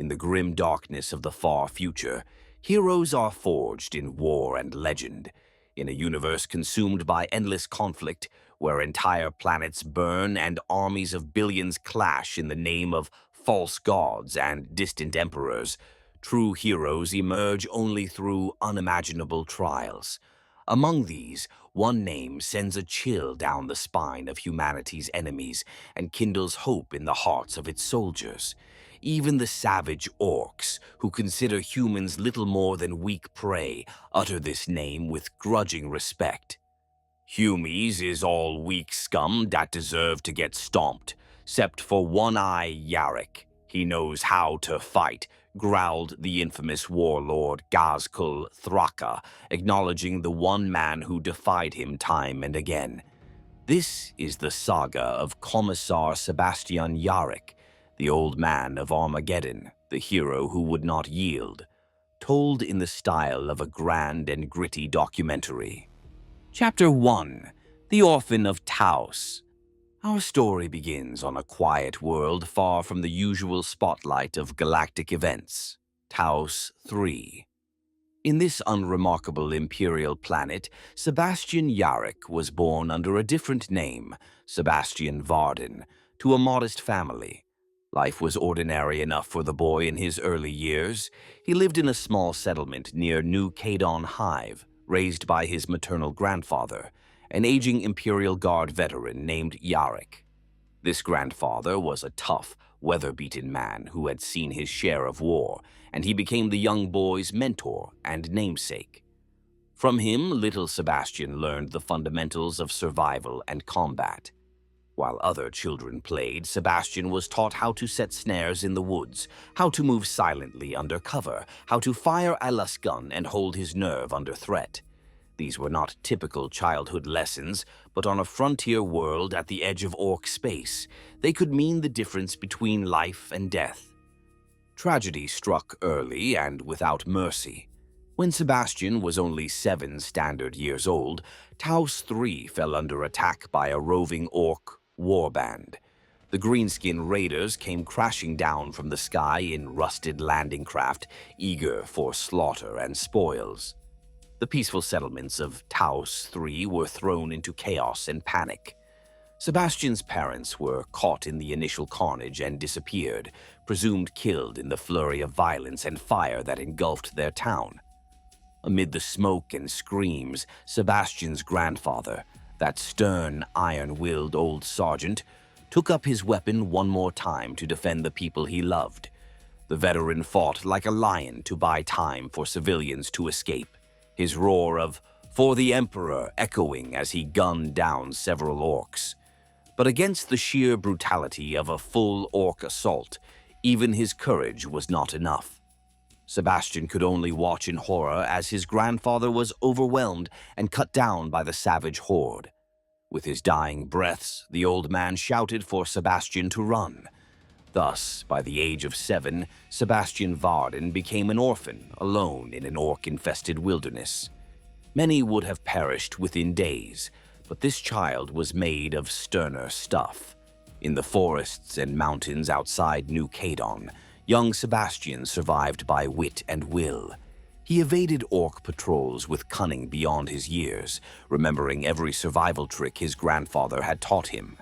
In the grim darkness of the far future, heroes are forged in war and legend. In a universe consumed by endless conflict, where entire planets burn and armies of billions clash in the name of false gods and distant emperors, true heroes emerge only through unimaginable trials. Among these, one name sends a chill down the spine of humanity's enemies and kindles hope in the hearts of its soldiers. Even the savage Orks, who consider humans little more than weak prey, utter this name with grudging respect. "Humies is all weak scum that deserve to get stomped, cept for One-Eye Yarrick. He knows how to fight," growled the infamous warlord Ghazghkull Thraka, acknowledging the one man who defied him time and again. This is the saga of Commissar Sebastian Yarrick, the old man of Armageddon, the hero who would not yield, told in the style of a grand and gritty documentary. Chapter 1. The Orphan of Taos. Our story begins on a quiet world far from the usual spotlight of galactic events, Taos 3. In this unremarkable imperial planet, Sebastian Yarrick was born under a different name, Sebastian Varden, to a modest family. Life was ordinary enough for the boy in his early years. He lived in a small settlement near New Cadon Hive, raised by his maternal grandfather, an aging Imperial Guard veteran named Yarrick. This grandfather was a tough, weather-beaten man who had seen his share of war, and he became the young boy's mentor and namesake. From him, little Sebastian learned the fundamentals of survival and combat. While other children played, Sebastian was taught how to set snares in the woods, how to move silently under cover, how to fire a lasgun and hold his nerve under threat. These were not typical childhood lessons, but on a frontier world at the edge of Ork space, they could mean the difference between life and death. Tragedy struck early and without mercy. When Sebastian was only 7 standard years old, Taos 3 fell under attack by a roving Ork warband. The greenskin raiders came crashing down from the sky in rusted landing craft, eager for slaughter and spoils. The peaceful settlements of Taos 3 were thrown into chaos and panic. Sebastian's parents were caught in the initial carnage and disappeared, presumed killed in the flurry of violence and fire that engulfed their town. Amid the smoke and screams, Sebastian's grandfather, that stern, iron-willed old sergeant, took up his weapon one more time to defend the people he loved. The veteran fought like a lion to buy time for civilians to escape, his roar of "For the Emperor" echoing as he gunned down several Orks. But against the sheer brutality of a full Ork assault, even his courage was not enough. Sebastian could only watch in horror as his grandfather was overwhelmed and cut down by the savage horde. With his dying breaths, the old man shouted for Sebastian to run. Thus, by the age of 7, Sebastian Varden became an orphan, alone in an Ork-infested wilderness. Many would have perished within days, but this child was made of sterner stuff. In the forests and mountains outside New Cadon, young Sebastian survived by wit and will. He evaded Ork patrols with cunning beyond his years, remembering every survival trick his grandfather had taught him.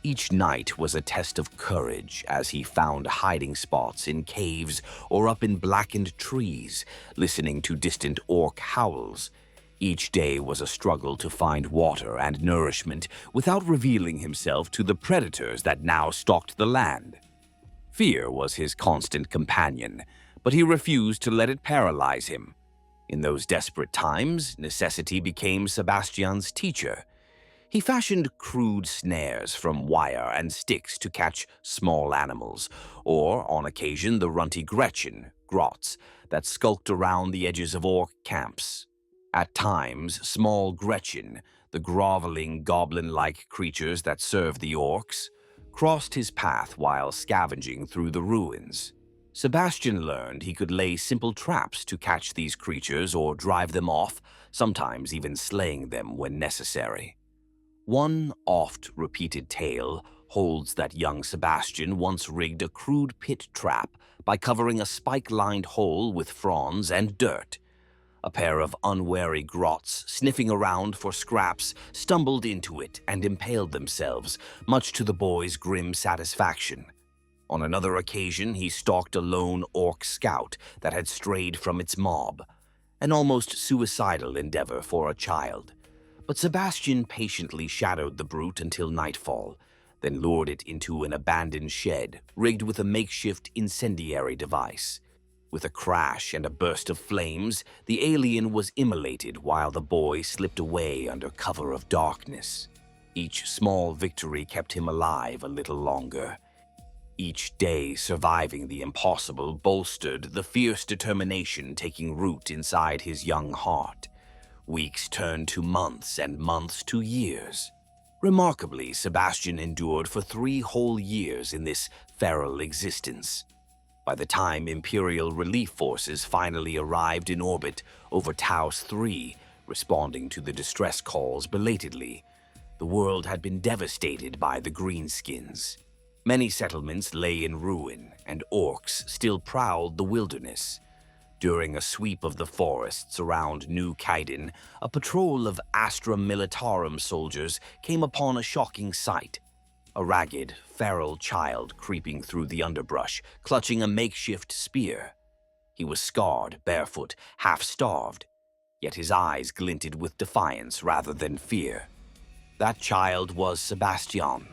Each night was a test of courage as he found hiding spots in caves or up in blackened trees, listening to distant Ork howls. Each day was a struggle to find water and nourishment without revealing himself to the predators that now stalked the land. Fear was his constant companion, but he refused to let it paralyze him. In those desperate times, necessity became Sebastian's teacher. He fashioned crude snares from wire and sticks to catch small animals, or, on occasion, the runty Gretchen, grots, that skulked around the edges of Ork camps. At times, small Gretchen, the groveling goblin-like creatures that serve the Orks, crossed his path while scavenging through the ruins. Sebastian learned he could lay simple traps to catch these creatures or drive them off, sometimes even slaying them when necessary. One oft-repeated tale, holds that young Sebastian once rigged a crude pit trap by covering a spike-lined hole with fronds and dirt. A pair of unwary grots, sniffing around for scraps, stumbled into it and impaled themselves, much to the boy's grim satisfaction. On another occasion, he stalked a lone orc scout that had strayed from its mob, an almost suicidal endeavor for a child. But Sebastian patiently shadowed the brute until nightfall, then lured it into an abandoned shed rigged with a makeshift incendiary device. With a crash and a burst of flames, the alien was immolated while the boy slipped away under cover of darkness. Each small victory kept him alive a little longer. Each day surviving the impossible bolstered the fierce determination taking root inside his young heart. Weeks turned to months and months to years. Remarkably, Sebastian endured for 3 whole years in this feral existence. By the time Imperial relief forces finally arrived in orbit over Taos 3, responding to the distress calls belatedly, the world had been devastated by the Greenskins. Many settlements lay in ruin, and orcs still prowled the wilderness. During a sweep of the forests around New Kaiden, a patrol of Astra Militarum soldiers came upon a shocking sight. A ragged, feral child creeping through the underbrush, clutching a makeshift spear. He was scarred, barefoot, half-starved, yet his eyes glinted with defiance rather than fear. That child was Sebastian.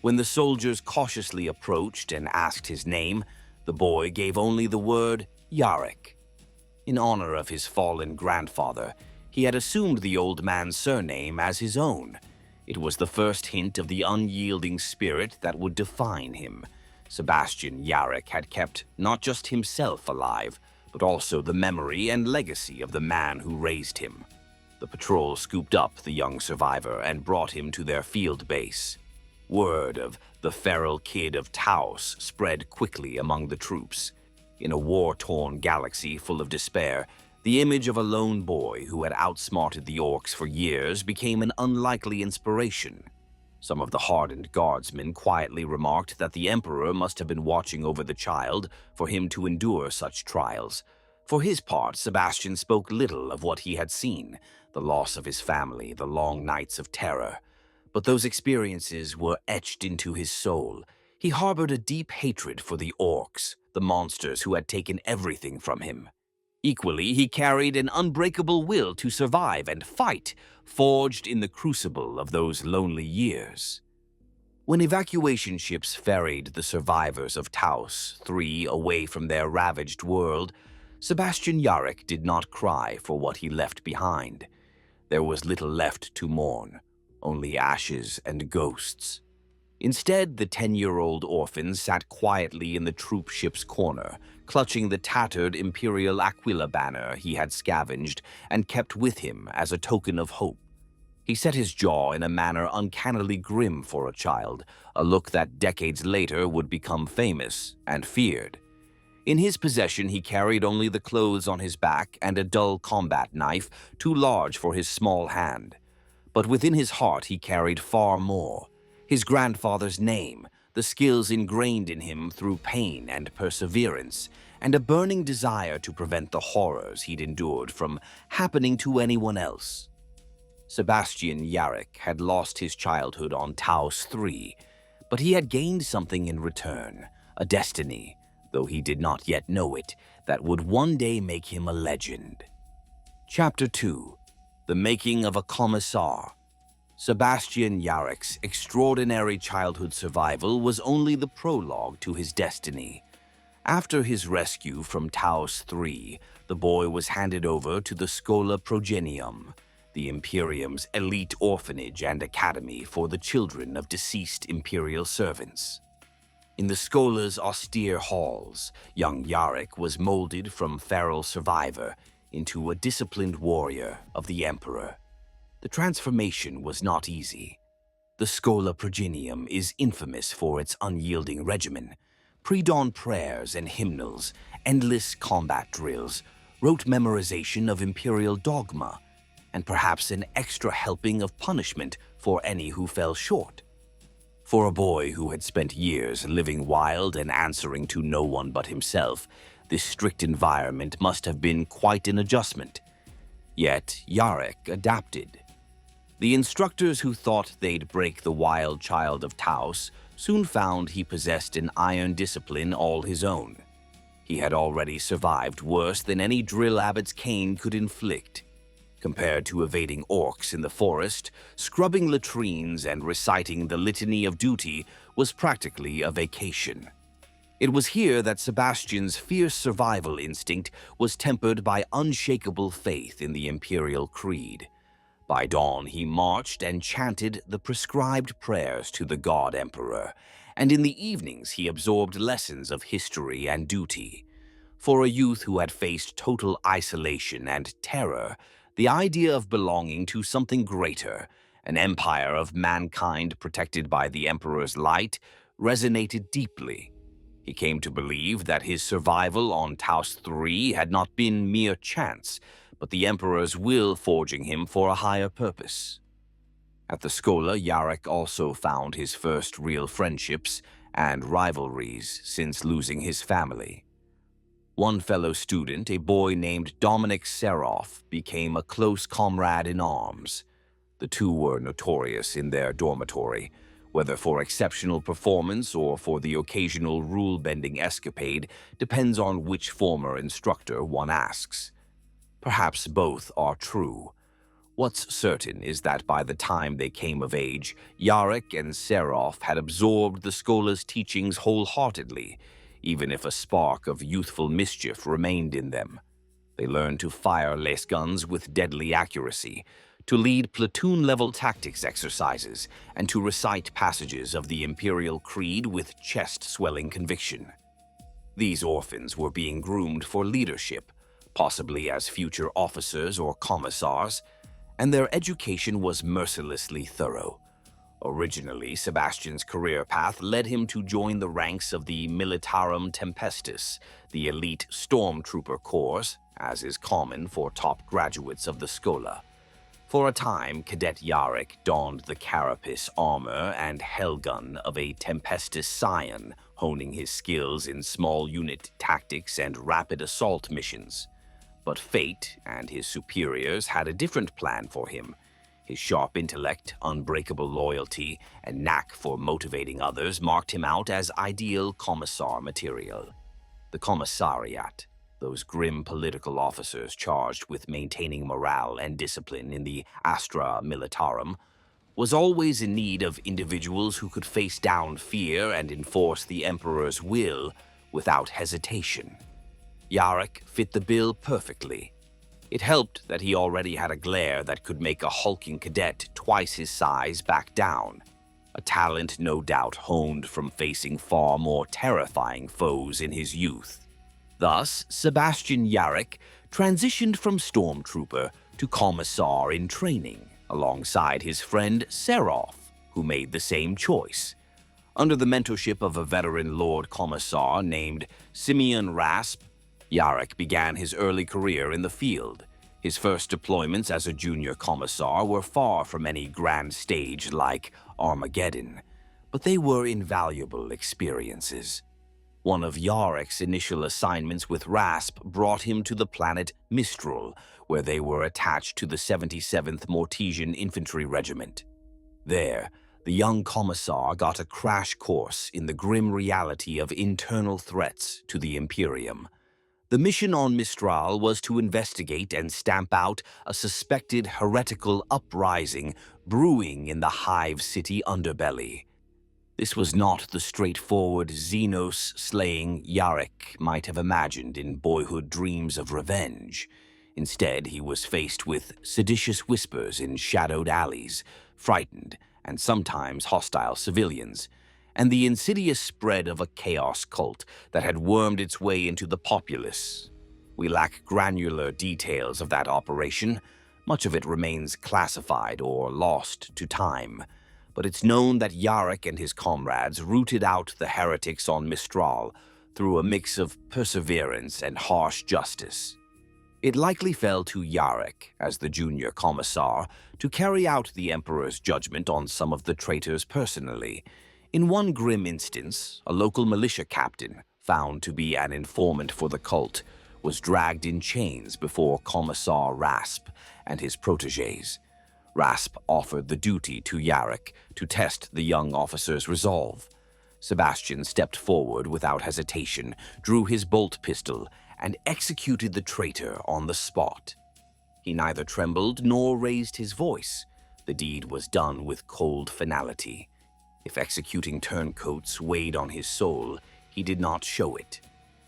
When the soldiers cautiously approached and asked his name, the boy gave only the word Yarrick. In honor of his fallen grandfather, he had assumed the old man's surname as his own. It was the first hint of the unyielding spirit that would define him. Sebastian Yarrick had kept not just himself alive, but also the memory and legacy of the man who raised him. The patrol scooped up the young survivor and brought him to their field base. Word of the feral kid of Taos spread quickly among the troops. In a war-torn galaxy full of despair, the image of a lone boy who had outsmarted the orcs for years became an unlikely inspiration. Some of the hardened guardsmen quietly remarked that the Emperor must have been watching over the child for him to endure such trials. For his part, Sebastian spoke little of what he had seen, the loss of his family, the long nights of terror. But those experiences were etched into his soul. He harbored a deep hatred for the orcs, the monsters who had taken everything from him. Equally, he carried an unbreakable will to survive and fight, forged in the crucible of those lonely years. When evacuation ships ferried the survivors of Taos 3 away from their ravaged world, Sebastian Yarrick did not cry for what he left behind. There was little left to mourn, only ashes and ghosts. Instead, the 10-year-old orphan sat quietly in the troop ship's corner, clutching the tattered Imperial Aquila banner he had scavenged and kept with him as a token of hope. He set his jaw in a manner uncannily grim for a child, a look that decades later would become famous and feared. In his possession, he carried only the clothes on his back and a dull combat knife too large for his small hand. But within his heart, he carried far more. His grandfather's name, the skills ingrained in him through pain and perseverance, and a burning desire to prevent the horrors he'd endured from happening to anyone else. Sebastian Yarrick had lost his childhood on Taos 3, but he had gained something in return, a destiny, though he did not yet know it, that would one day make him a legend. Chapter 2. The Making of a Commissar. Sebastian Yarrick's extraordinary childhood survival was only the prologue to his destiny. After his rescue from Taos 3, the boy was handed over to the Schola Progenium, the Imperium's elite orphanage and academy for the children of deceased Imperial servants. In the Schola's austere halls, young Yarrick was molded from feral survivor into a disciplined warrior of the Emperor. The transformation was not easy. The Schola Progenium is infamous for its unyielding regimen. Pre-dawn prayers and hymnals, endless combat drills, rote memorization of imperial dogma, and perhaps an extra helping of punishment for any who fell short. For a boy who had spent years living wild and answering to no one but himself, this strict environment must have been quite an adjustment. Yet Yarrick adapted. The instructors who thought they'd break the wild child of Taos soon found he possessed an iron discipline all his own. He had already survived worse than any drill abbot's cane could inflict. Compared to evading orcs in the forest, scrubbing latrines and reciting the litany of duty was practically a vacation. It was here that Sebastian's fierce survival instinct was tempered by unshakable faith in the imperial creed. By dawn, he marched and chanted the prescribed prayers to the God Emperor, and in the evenings he absorbed lessons of history and duty. For a youth who had faced total isolation and terror, the idea of belonging to something greater, an empire of mankind protected by the Emperor's light, resonated deeply. He came to believe that his survival on Taos III had not been mere chance, but the Emperor's will forging him for a higher purpose. At the Schola, Yarrick also found his first real friendships and rivalries since losing his family. One fellow student, a boy named Dominic Seroff, became a close comrade in arms. The two were notorious in their dormitory, whether for exceptional performance or for the occasional rule-bending escapade depends on which former instructor one asks. Perhaps both are true. What's certain is that by the time they came of age, Yarrick and Seroff had absorbed the Schola's teachings wholeheartedly, even if a spark of youthful mischief remained in them. They learned to fire lace guns with deadly accuracy, to lead platoon-level tactics exercises, and to recite passages of the Imperial Creed with chest-swelling conviction. These orphans were being groomed for leadership, possibly as future officers or commissars, and their education was mercilessly thorough. Originally, Sebastian's career path led him to join the ranks of the Militarum Tempestus, the elite stormtrooper corps, as is common for top graduates of the Schola. For a time, Cadet Yarrick donned the carapace armor and hellgun of a Tempestus scion, honing his skills in small unit tactics and rapid assault missions. But fate and his superiors had a different plan for him. His sharp intellect, unbreakable loyalty, and knack for motivating others marked him out as ideal Commissar material. The Commissariat, those grim political officers charged with maintaining morale and discipline in the Astra Militarum, was always in need of individuals who could face down fear and enforce the Emperor's will without hesitation. Yarrick fit the bill perfectly. It helped that he already had a glare that could make a hulking cadet twice his size back down, a talent no doubt honed from facing far more terrifying foes in his youth. Thus, Sebastian Yarrick transitioned from stormtrooper to commissar in training, alongside his friend Seroff, who made the same choice. Under the mentorship of a veteran Lord Commissar named Simeon Rasp, Yarrick began his early career in the field. His first deployments as a junior commissar were far from any grand stage like Armageddon, but they were invaluable experiences. One of Yarrick's initial assignments with Rasp brought him to the planet Mistral, where they were attached to the 77th Mortesian Infantry Regiment. There, the young commissar got a crash course in the grim reality of internal threats to the Imperium. The mission on Mistral was to investigate and stamp out a suspected heretical uprising brewing in the Hive City underbelly. This was not the straightforward Xenos-slaying Yarrick might have imagined in boyhood dreams of revenge. Instead, he was faced with seditious whispers in shadowed alleys, frightened and sometimes hostile civilians, and the insidious spread of a chaos cult that had wormed its way into the populace. We lack granular details of that operation. Much of it remains classified or lost to time, but it's known that Yarrick and his comrades rooted out the heretics on Mistral through a mix of perseverance and harsh justice. It likely fell to Yarrick, as the junior commissar, to carry out the Emperor's judgment on some of the traitors personally. In one grim instance, a local militia captain, found to be an informant for the cult, was dragged in chains before Commissar Rasp and his protégés. Rasp offered the duty to Yarrick to test the young officer's resolve. Sebastian stepped forward without hesitation, drew his bolt pistol, and executed the traitor on the spot. He neither trembled nor raised his voice. The deed was done with cold finality. If executing turncoats weighed on his soul, he did not show it.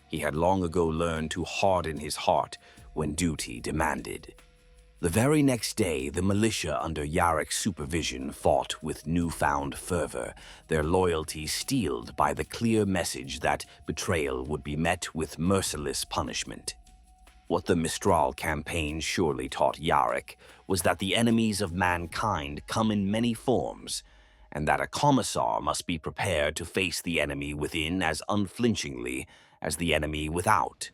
He had long ago learned to harden his heart when duty demanded. The very next day, the militia under Yarrick's supervision fought with newfound fervor, their loyalty steeled by the clear message that betrayal would be met with merciless punishment. What the Mistral campaign surely taught Yarrick was that the enemies of mankind come in many forms, and that a commissar must be prepared to face the enemy within as unflinchingly as the enemy without.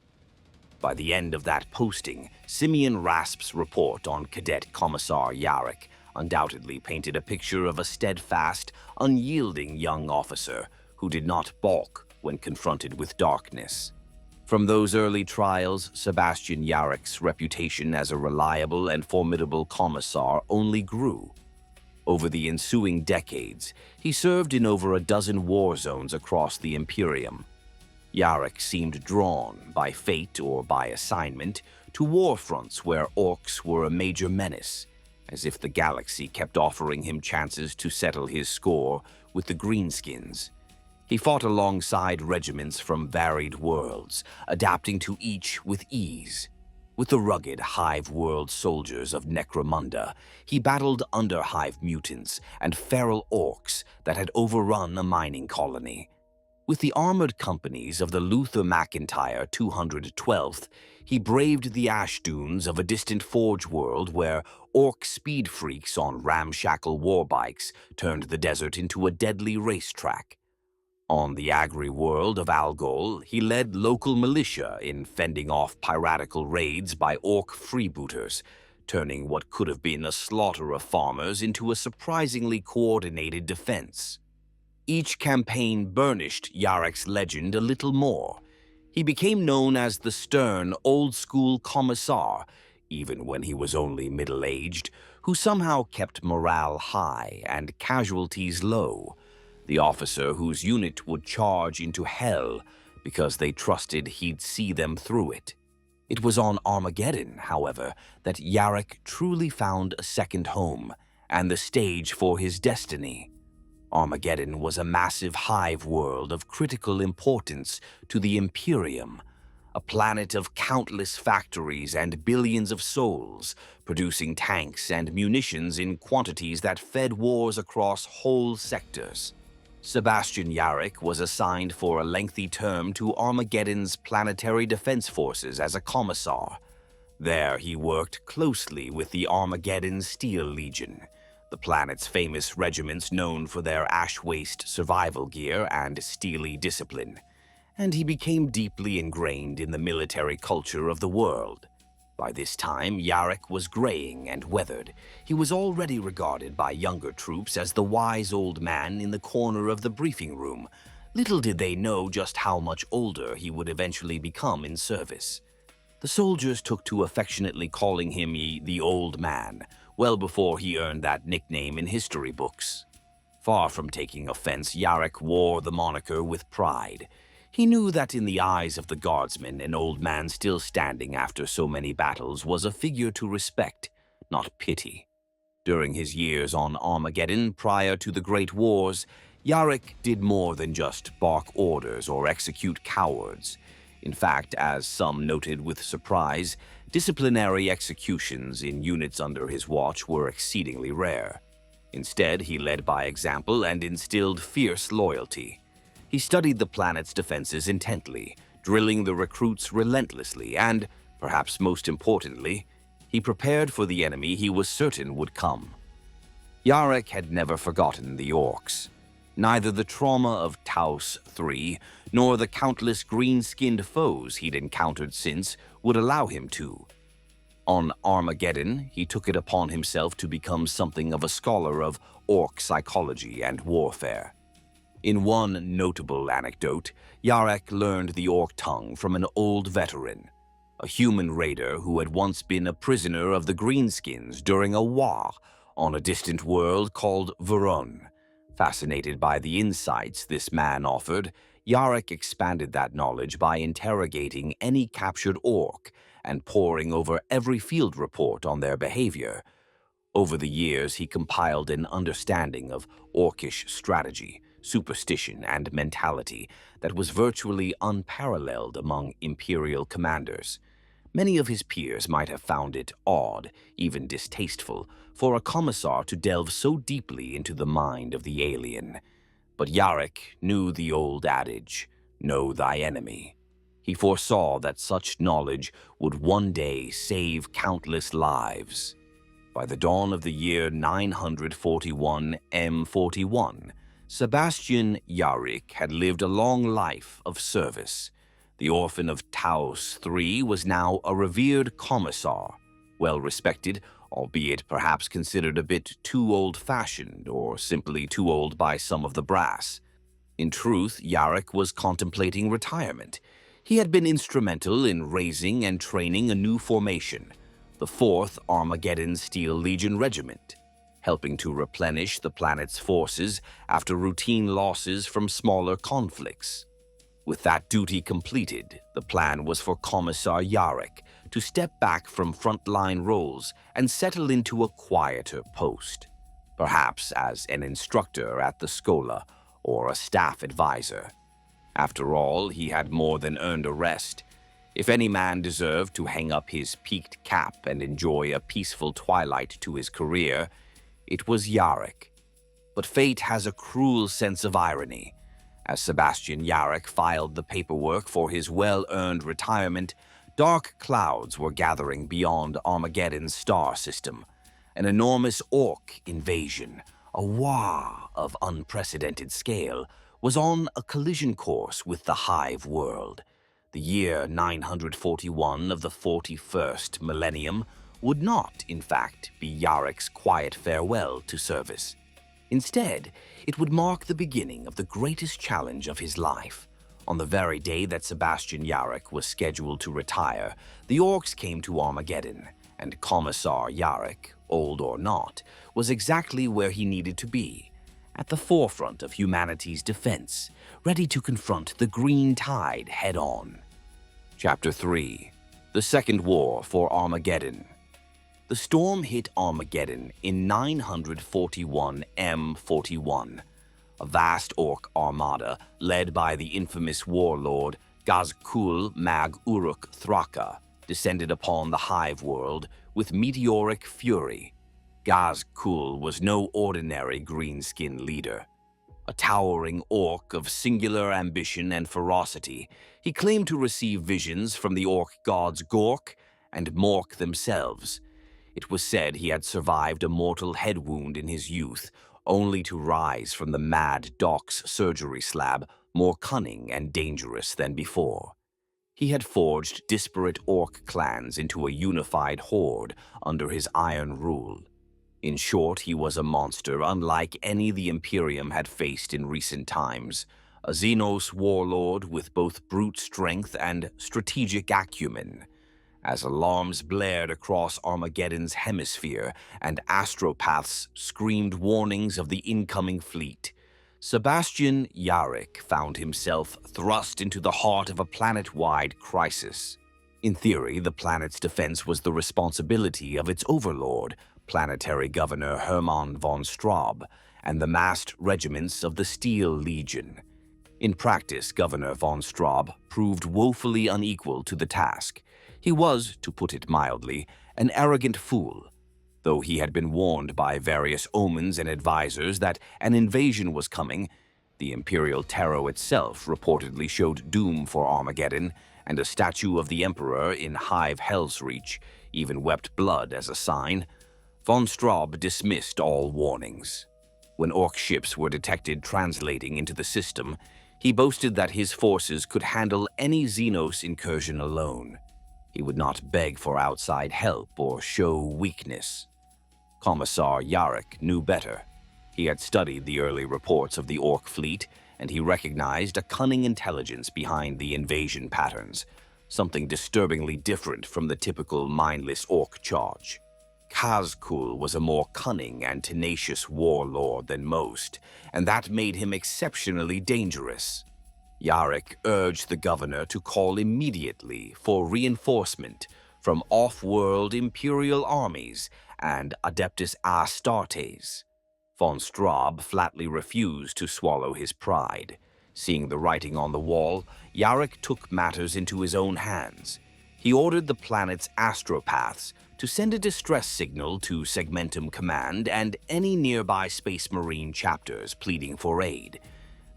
By the end of that posting, Simeon Rasp's report on Cadet Commissar Yarrick undoubtedly painted a picture of a steadfast, unyielding young officer who did not balk when confronted with darkness. From those early trials, Sebastian Yarrick's reputation as a reliable and formidable commissar only grew. Over the ensuing decades, he served in over a dozen war zones across the Imperium. Yarrick seemed drawn, by fate or by assignment, to war fronts where Orks were a major menace, as if the galaxy kept offering him chances to settle his score with the Greenskins. He fought alongside regiments from varied worlds, adapting to each with ease. With the rugged Hive-world soldiers of Necromunda, he battled Underhive mutants and feral Orks that had overrun a mining colony. With the armored companies of the Luther McIntyre 212th, he braved the ash dunes of a distant Forge world where Ork speed freaks on ramshackle warbikes turned the desert into a deadly racetrack. On the Agri world of Algol, he led local militia in fending off piratical raids by Ork freebooters, turning what could have been a slaughter of farmers into a surprisingly coordinated defense. Each campaign burnished Yarrick's legend a little more. He became known as the stern, old-school Commissar, even when he was only middle-aged, who somehow kept morale high and casualties low. The officer whose unit would charge into hell because they trusted he'd see them through it. It was on Armageddon, however, that Yarrick truly found a second home and the stage for his destiny. Armageddon was a massive hive world of critical importance to the Imperium, a planet of countless factories and billions of souls, producing tanks and munitions in quantities that fed wars across whole sectors. Sebastian Yarrick was assigned for a lengthy term to Armageddon's planetary defense forces as a commissar. There he worked closely with the Armageddon Steel Legion, the planet's famous regiments known for their ash-waste survival gear and steely discipline, and he became deeply ingrained in the military culture of the world. By this time, Yarrick was graying and weathered. He was already regarded by younger troops as the wise old man in the corner of the briefing room. Little did they know just how much older he would eventually become in service. The soldiers took to affectionately calling him the Old Man, well before he earned that nickname in history books. Far from taking offense, Yarrick wore the moniker with pride. He knew that in the eyes of the guardsmen, an old man still standing after so many battles was a figure to respect, not pity. During his years on Armageddon prior to the Great Wars, Yarrick did more than just bark orders or execute cowards. In fact, as some noted with surprise, disciplinary executions in units under his watch were exceedingly rare. Instead, he led by example and instilled fierce loyalty. He studied the planet's defenses intently, drilling the recruits relentlessly, and, perhaps most importantly, he prepared for the enemy he was certain would come. Yarrick had never forgotten the Orks. Neither the trauma of Taos III nor the countless green-skinned foes he'd encountered since would allow him to. On Armageddon, he took it upon himself to become something of a scholar of Ork psychology and warfare. In one notable anecdote, Yarrick learned the Orc tongue from an old veteran, a human raider who had once been a prisoner of the Greenskins during a war on a distant world called Verone. Fascinated by the insights this man offered, Yarrick expanded that knowledge by interrogating any captured Orc and poring over every field report on their behavior. Over the years, he compiled an understanding of Orcish strategy, superstition, and mentality that was virtually unparalleled among Imperial commanders. Many of his peers might have found it odd, even distasteful, for a Commissar to delve so deeply into the mind of the alien. But Yarrick knew the old adage, "Know thy enemy." He foresaw that such knowledge would one day save countless lives. By the dawn of the year 941 M41, Sebastian Yarrick had lived a long life of service. The Orphan of Taos III was now a revered Commissar, well-respected, albeit perhaps considered a bit too old-fashioned or simply too old by some of the brass. In truth, Yarrick was contemplating retirement. He had been instrumental in raising and training a new formation, the 4th Armageddon Steel Legion Regiment, helping to replenish the planet's forces after routine losses from smaller conflicts. With that duty completed, the plan was for Commissar Yarrick to step back from frontline roles and settle into a quieter post, perhaps as an instructor at the Schola or a staff advisor. After all, he had more than earned a rest. If any man deserved to hang up his peaked cap and enjoy a peaceful twilight to his career, it was Yarrick. But fate has a cruel sense of irony. As Sebastian Yarrick filed the paperwork for his well-earned retirement, dark clouds were gathering beyond Armageddon's star system. An enormous Orc invasion, a war of unprecedented scale, was on a collision course with the Hive world. The year 941 of the 41st millennium would not, in fact, be Yarrick's quiet farewell to service. Instead, it would mark the beginning of the greatest challenge of his life. On the very day that Sebastian Yarrick was scheduled to retire, the Orks came to Armageddon, and Commissar Yarrick, old or not, was exactly where he needed to be, at the forefront of humanity's defense, ready to confront the Green Tide head-on. Chapter 3. The Second War for Armageddon. The storm hit Armageddon in 941 M41. A vast Orc armada led by the infamous warlord Ghazghkull Thraka descended upon the Hive world with meteoric fury. Ghazghkull was no ordinary greenskin leader. A towering Orc of singular ambition and ferocity, he claimed to receive visions from the Orc gods Gork and Mork themselves. It was said he had survived a mortal head wound in his youth, only to rise from the mad Doc's surgery slab more cunning and dangerous than before. He had forged disparate Orc clans into a unified horde under his iron rule. In short, he was a monster unlike any the Imperium had faced in recent times, a Xenos warlord with both brute strength and strategic acumen. As alarms blared across Armageddon's hemisphere and astropaths screamed warnings of the incoming fleet, Sebastian Yarrick found himself thrust into the heart of a planet-wide crisis. In theory, the planet's defense was the responsibility of its overlord, Planetary Governor Hermann von Straub, and the massed regiments of the Steel Legion. In practice, Governor von Straub proved woefully unequal to the task. He was, to put it mildly, an arrogant fool. Though he had been warned by various omens and advisors that an invasion was coming, the Imperial Tarot itself reportedly showed doom for Armageddon, and a statue of the Emperor in Hive Hell's Reach even wept blood as a sign. Von Straub dismissed all warnings. When Orc ships were detected translating into the system, he boasted that his forces could handle any Xenos incursion alone. He would not beg for outside help or show weakness. Commissar Yarrick knew better. He had studied the early reports of the Orc fleet and he recognized a cunning intelligence behind the invasion patterns, something disturbingly different from the typical mindless orc charge. Ghazghkull was a more cunning and tenacious warlord than most, and that made him exceptionally dangerous. Yarrick urged the governor to call immediately for reinforcement from off-world imperial armies and Adeptus Astartes. Von Straub flatly refused to swallow his pride. Seeing the writing on the wall, Yarrick took matters into his own hands. He ordered the planet's astropaths to send a distress signal to Segmentum Command and any nearby Space Marine chapters pleading for aid.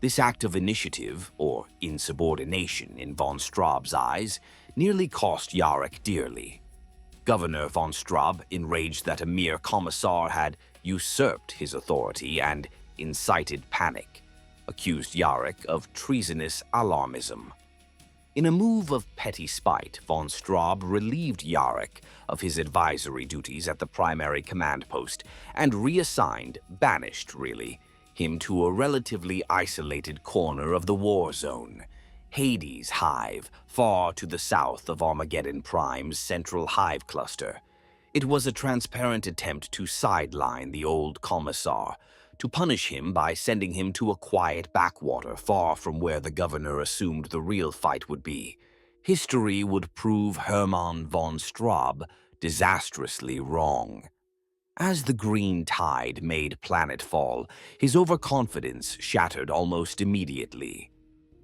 This act of initiative, or insubordination in von Straub's eyes, nearly cost Yarrick dearly. Governor von Straub, enraged that a mere Commissar had usurped his authority and incited panic, accused Yarrick of treasonous alarmism. In a move of petty spite, von Straub relieved Yarrick of his advisory duties at the primary command post and banished really, him to a relatively isolated corner of the war zone, Hades Hive, far to the south of Armageddon Prime's central hive cluster. It was a transparent attempt to sideline the old Commissar, to punish him by sending him to a quiet backwater far from where the governor assumed the real fight would be. History would prove Hermann von Straub disastrously wrong. As the green tide made planetfall, his overconfidence shattered almost immediately.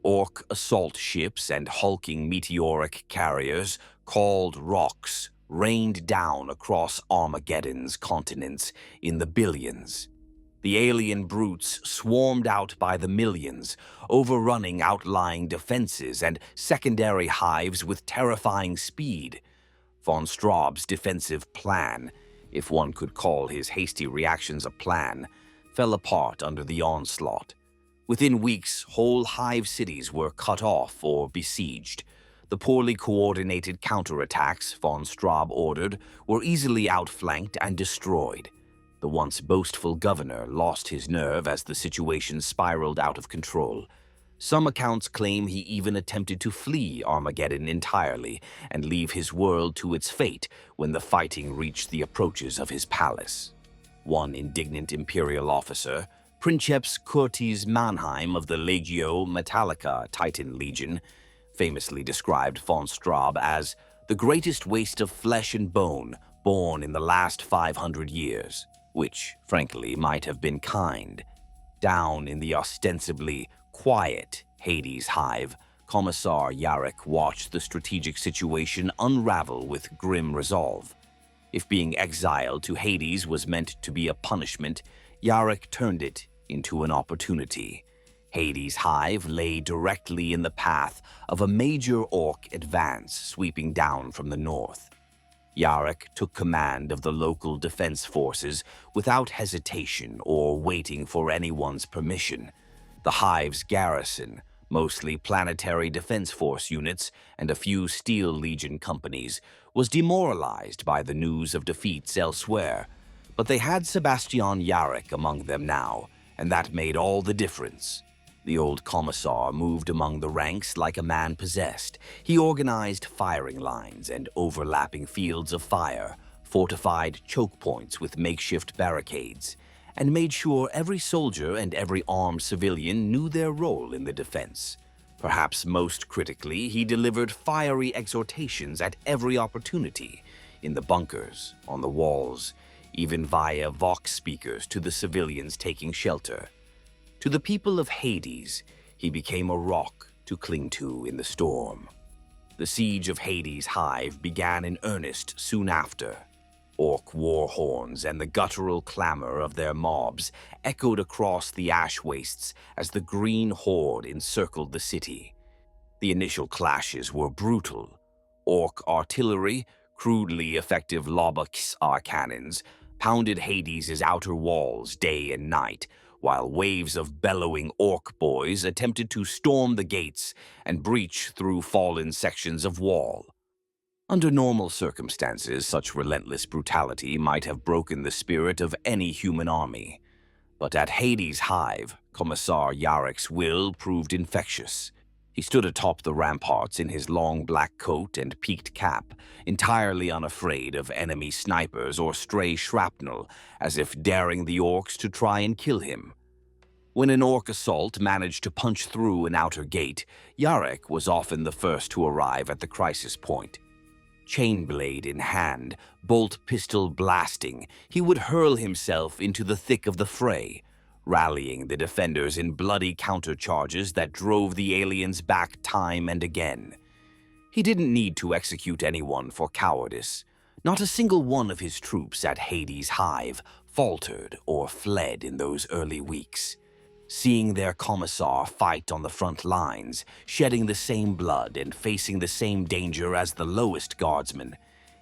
Orc assault ships and hulking meteoric carriers, called Orks, rained down across Armageddon's continents in the billions. The alien brutes swarmed out by the millions, overrunning outlying defenses and secondary hives with terrifying speed. Von Straub's defensive plan, if one could call his hasty reactions a plan, fell apart under the onslaught. Within weeks, whole hive cities were cut off or besieged. The poorly coordinated counterattacks von Straub ordered were easily outflanked and destroyed. The once boastful governor lost his nerve as the situation spiraled out of control. Some accounts claim he even attempted to flee Armageddon entirely and leave his world to its fate when the fighting reached the approaches of his palace. One indignant imperial officer, Princeps Curtis Mannheim of the Legio Metallica Titan Legion, famously described von Straub as the greatest waste of flesh and bone born in the last 500 years, which, frankly, might have been kind. Down in the ostensibly quiet Hades Hive, Commissar Yarrick watched the strategic situation unravel with grim resolve. If being exiled to Hades was meant to be a punishment, Yarrick turned it into an opportunity. Hades Hive lay directly in the path of a major orc advance sweeping down from the north. Yarrick took command of the local defense forces without hesitation or waiting for anyone's permission. The Hive's garrison, mostly planetary defense force units and a few Steel Legion companies, was demoralized by the news of defeats elsewhere. But they had Sebastian Yarrick among them now, and that made all the difference. The old Commissar moved among the ranks like a man possessed. He organized firing lines and overlapping fields of fire, fortified choke points with makeshift barricades, and made sure every soldier and every armed civilian knew their role in the defense. Perhaps most critically, he delivered fiery exhortations at every opportunity, in the bunkers, on the walls, even via Vox speakers to the civilians taking shelter. To the people of Hades, he became a rock to cling to in the storm. The siege of Hades Hive began in earnest soon after. Orc war horns and the guttural clamor of their mobs echoed across the ash wastes as the green horde encircled the city. The initial clashes were brutal. Orc artillery, crudely effective Lobux cannons, pounded Hades' outer walls day and night, while waves of bellowing orc boys attempted to storm the gates and breach through fallen sections of wall. Under normal circumstances, such relentless brutality might have broken the spirit of any human army. But at Hades' hive, Commissar Yarrick's will proved infectious. He stood atop the ramparts in his long black coat and peaked cap, entirely unafraid of enemy snipers or stray shrapnel, as if daring the Orks to try and kill him. When an Ork assault managed to punch through an outer gate, Yarrick was often the first to arrive at the crisis point. Chainblade in hand, bolt pistol blasting, he would hurl himself into the thick of the fray, rallying the defenders in bloody countercharges that drove the aliens back time and again. He didn't need to execute anyone for cowardice. Not a single one of his troops at Hades' hive faltered or fled in those early weeks. Seeing their Commissar fight on the front lines, shedding the same blood and facing the same danger as the lowest guardsmen,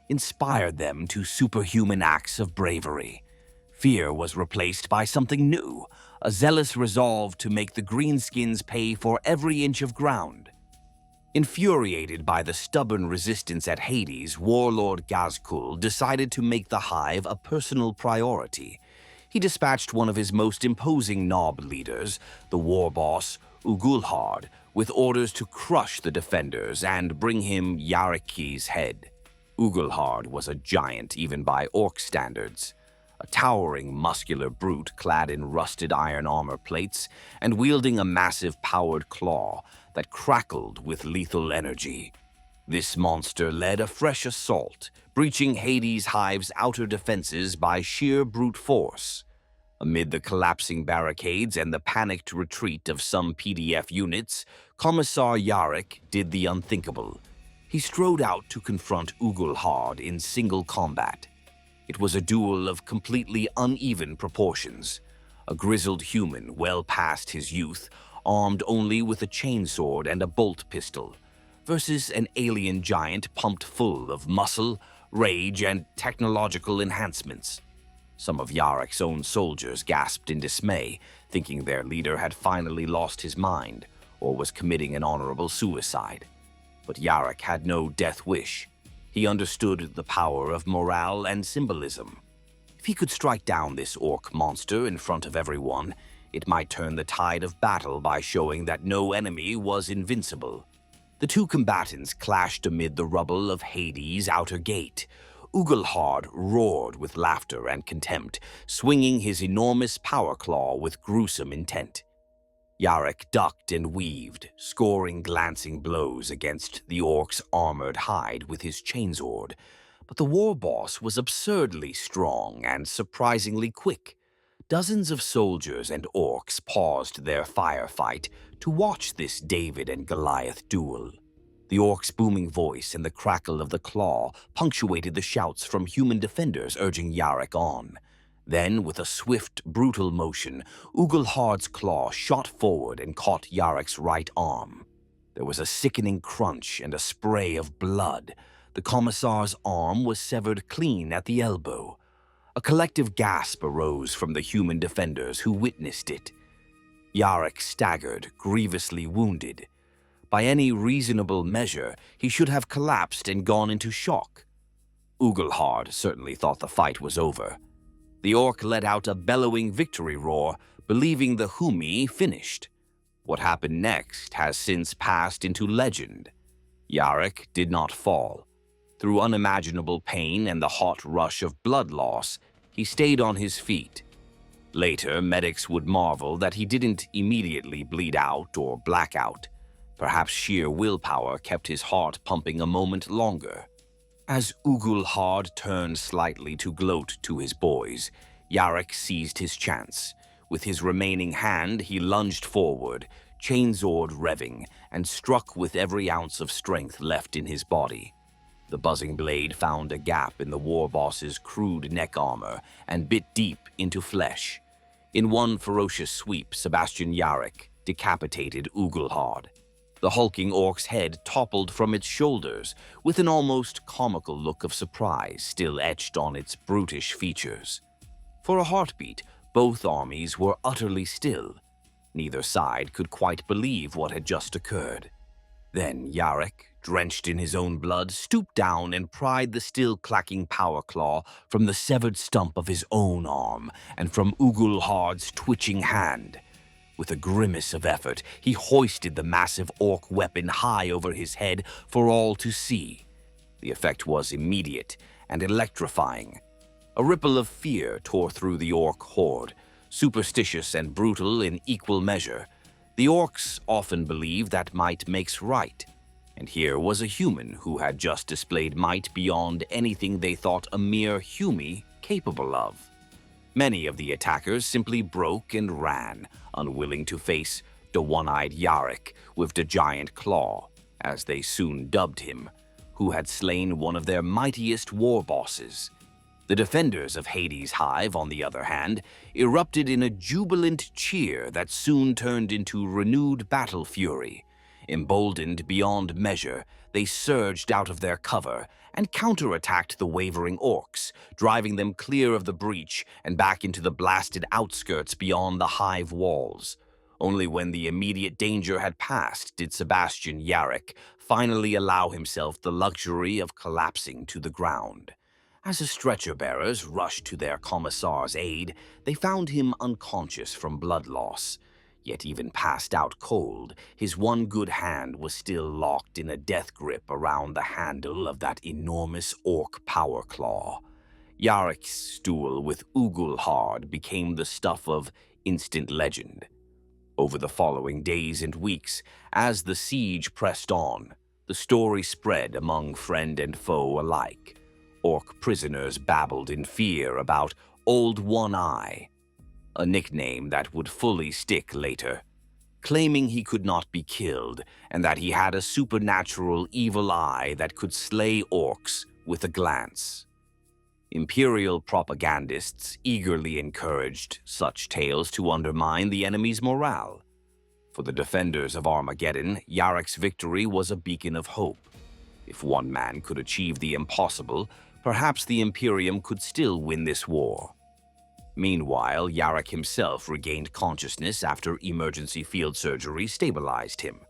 inspired them to superhuman acts of bravery. Fear was replaced by something new, a zealous resolve to make the greenskins pay for every inch of ground. Infuriated by the stubborn resistance at Hades, Warlord Ghazghkull decided to make the hive a personal priority. He dispatched one of his most imposing Nob leaders, the war boss, Ghazghkull, with orders to crush the defenders and bring him Yarrick's head. Ghazghkull was a giant even by Ork standards, a towering muscular brute clad in rusted iron armor plates and wielding a massive powered claw that crackled with lethal energy. This monster led a fresh assault, breaching Hades' hive's outer defenses by sheer brute force. Amid the collapsing barricades and the panicked retreat of some PDF units, Commissar Yarrick did the unthinkable. He strode out to confront Ghazghkull in single combat. It was a duel of completely uneven proportions. A grizzled human well past his youth, armed only with a chainsword and a bolt pistol, versus an alien giant pumped full of muscle, rage, and technological enhancements. Some of Yarrick's own soldiers gasped in dismay, thinking their leader had finally lost his mind or was committing an honorable suicide. But Yarrick had no death wish. He understood the power of morale and symbolism. If he could strike down this Ork monster in front of everyone, it might turn the tide of battle by showing that no enemy was invincible. The two combatants clashed amid the rubble of Hades' outer gate. Ghazghkull roared with laughter and contempt, swinging his enormous power claw with gruesome intent. Yarrick ducked and weaved, scoring glancing blows against the Ork's armored hide with his chainsword, but the war boss was absurdly strong and surprisingly quick. Dozens of soldiers and Orks paused their firefight to watch this David and Goliath duel. The Ork's booming voice and the crackle of the claw punctuated the shouts from human defenders urging Yarrick on. Then, with a swift, brutal motion, Ghazghkull's claw shot forward and caught Yarrick's right arm. There was a sickening crunch and a spray of blood. The Commissar's arm was severed clean at the elbow. A collective gasp arose from the human defenders who witnessed it. Yarrick staggered, grievously wounded. By any reasonable measure, he should have collapsed and gone into shock. Ghazghkull certainly thought the fight was over. The Ork let out a bellowing victory roar, believing the Humi finished. What happened next has since passed into legend. Yarrick did not fall. Through unimaginable pain and the hot rush of blood loss, he stayed on his feet. Later, medics would marvel that he didn't immediately bleed out or black out. Perhaps sheer willpower kept his heart pumping a moment longer. As Ghazghkull turned slightly to gloat to his boys, Yarrick seized his chance. With his remaining hand, he lunged forward, chainsword revving, and struck with every ounce of strength left in his body. The buzzing blade found a gap in the war boss's crude neck armor and bit deep into flesh. In one ferocious sweep, Sebastian Yarrick decapitated Ghazghkull. The hulking Ork's head toppled from its shoulders, with an almost comical look of surprise still etched on its brutish features. For a heartbeat, both armies were utterly still. Neither side could quite believe what had just occurred. Then Yarrick drenched in his own blood, stooped down and pried the still clacking power claw from the severed stump of his own arm and from Ghazghkull's twitching hand. With a grimace of effort, he hoisted the massive orc weapon high over his head for all to see. The effect was immediate and electrifying. A ripple of fear tore through the orc horde, superstitious and brutal in equal measure. The orcs often believe that might makes right, and here was a human who had just displayed might beyond anything they thought a mere human capable of. Many of the attackers simply broke and ran, unwilling to face the one-eyed Yarrick with the giant claw, as they soon dubbed him, who had slain one of their mightiest war bosses. The defenders of Hades' hive, on the other hand, erupted in a jubilant cheer that soon turned into renewed battle fury. Emboldened beyond measure, they surged out of their cover and counterattacked the wavering orcs, driving them clear of the breach and back into the blasted outskirts beyond the hive walls. Only when the immediate danger had passed did Sebastian Yarrick finally allow himself the luxury of collapsing to the ground. As the stretcher-bearers rushed to their Commissar's aid, they found him unconscious from blood loss. Yet even passed out cold, his one good hand was still locked in a death grip around the handle of that enormous orc power claw. Yarrick's stool with Ghazghkull became the stuff of instant legend. Over the following days and weeks, as the siege pressed on, the story spread among friend and foe alike. Orc prisoners babbled in fear about Old One Eye, a nickname that would fully stick later, claiming he could not be killed and that he had a supernatural evil eye that could slay orcs with a glance. Imperial propagandists eagerly encouraged such tales to undermine the enemy's morale. For the defenders of Armageddon, Yarrick's victory was a beacon of hope. If one man could achieve the impossible, perhaps the Imperium could still win this war. Meanwhile, Yarrick himself regained consciousness after emergency field surgery stabilized him.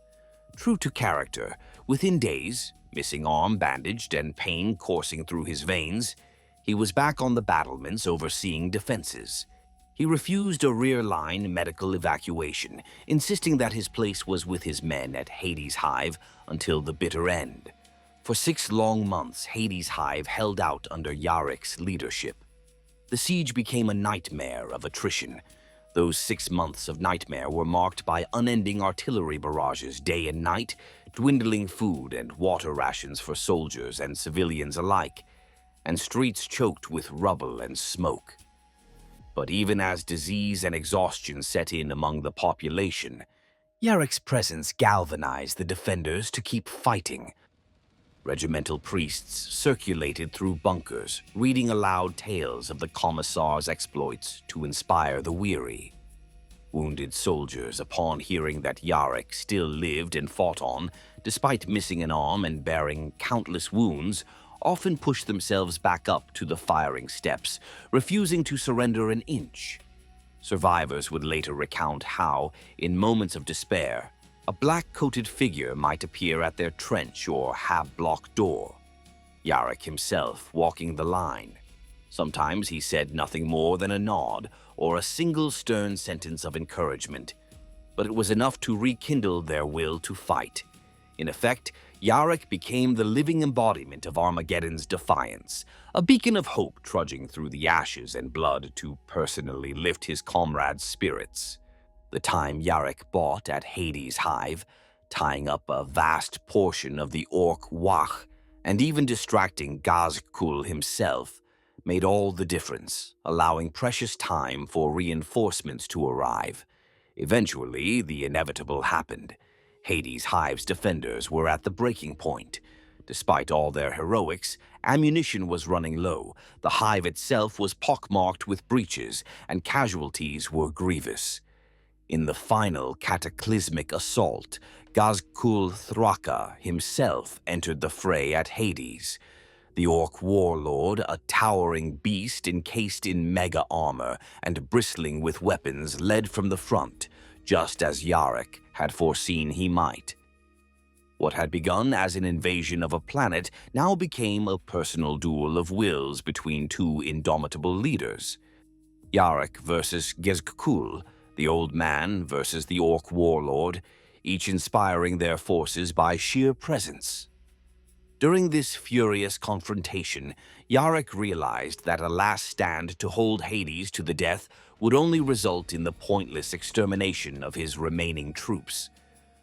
True to character, within days, missing arm bandaged and pain coursing through his veins, he was back on the battlements overseeing defenses. He refused a rear-line medical evacuation, insisting that his place was with his men at Hades' hive until the bitter end. For 6 long months, Hades' hive held out under Yarrick's leadership. The siege became a nightmare of attrition. Those 6 months of nightmare were marked by unending artillery barrages day and night, dwindling food and water rations for soldiers and civilians alike, and streets choked with rubble and smoke. But even as disease and exhaustion set in among the population, Yarrick's presence galvanized the defenders to keep fighting. Regimental priests circulated through bunkers, reading aloud tales of the Commissar's exploits to inspire the weary. Wounded soldiers, upon hearing that Yarrick still lived and fought on, despite missing an arm and bearing countless wounds, often pushed themselves back up to the firing steps, refusing to surrender an inch. Survivors would later recount how, in moments of despair, a black-coated figure might appear at their trench or half-block door. Yarrick himself walking the line. Sometimes he said nothing more than a nod or a single stern sentence of encouragement, but it was enough to rekindle their will to fight. In effect, Yarrick became the living embodiment of Armageddon's defiance, a beacon of hope trudging through the ashes and blood to personally lift his comrades' spirits. The time Yarrick bought at Hades' hive, tying up a vast portion of the orc wach, and even distracting Ghazghkull himself, made all the difference, allowing precious time for reinforcements to arrive. Eventually, the inevitable happened. Hades' hive's defenders were at the breaking point. Despite all their heroics, ammunition was running low, the hive itself was pockmarked with breaches, and casualties were grievous. In the final cataclysmic assault, Ghazghkull Thraka himself entered the fray at Hades. The orc warlord, a towering beast encased in mega armor and bristling with weapons, led from the front, just as Yarrick had foreseen he might. What had begun as an invasion of a planet now became a personal duel of wills between two indomitable leaders. Yarrick versus Ghazghkull, the Old Man versus the Orc Warlord, each inspiring their forces by sheer presence. During this furious confrontation, Yarrick realized that a last stand to hold Hades to the death would only result in the pointless extermination of his remaining troops.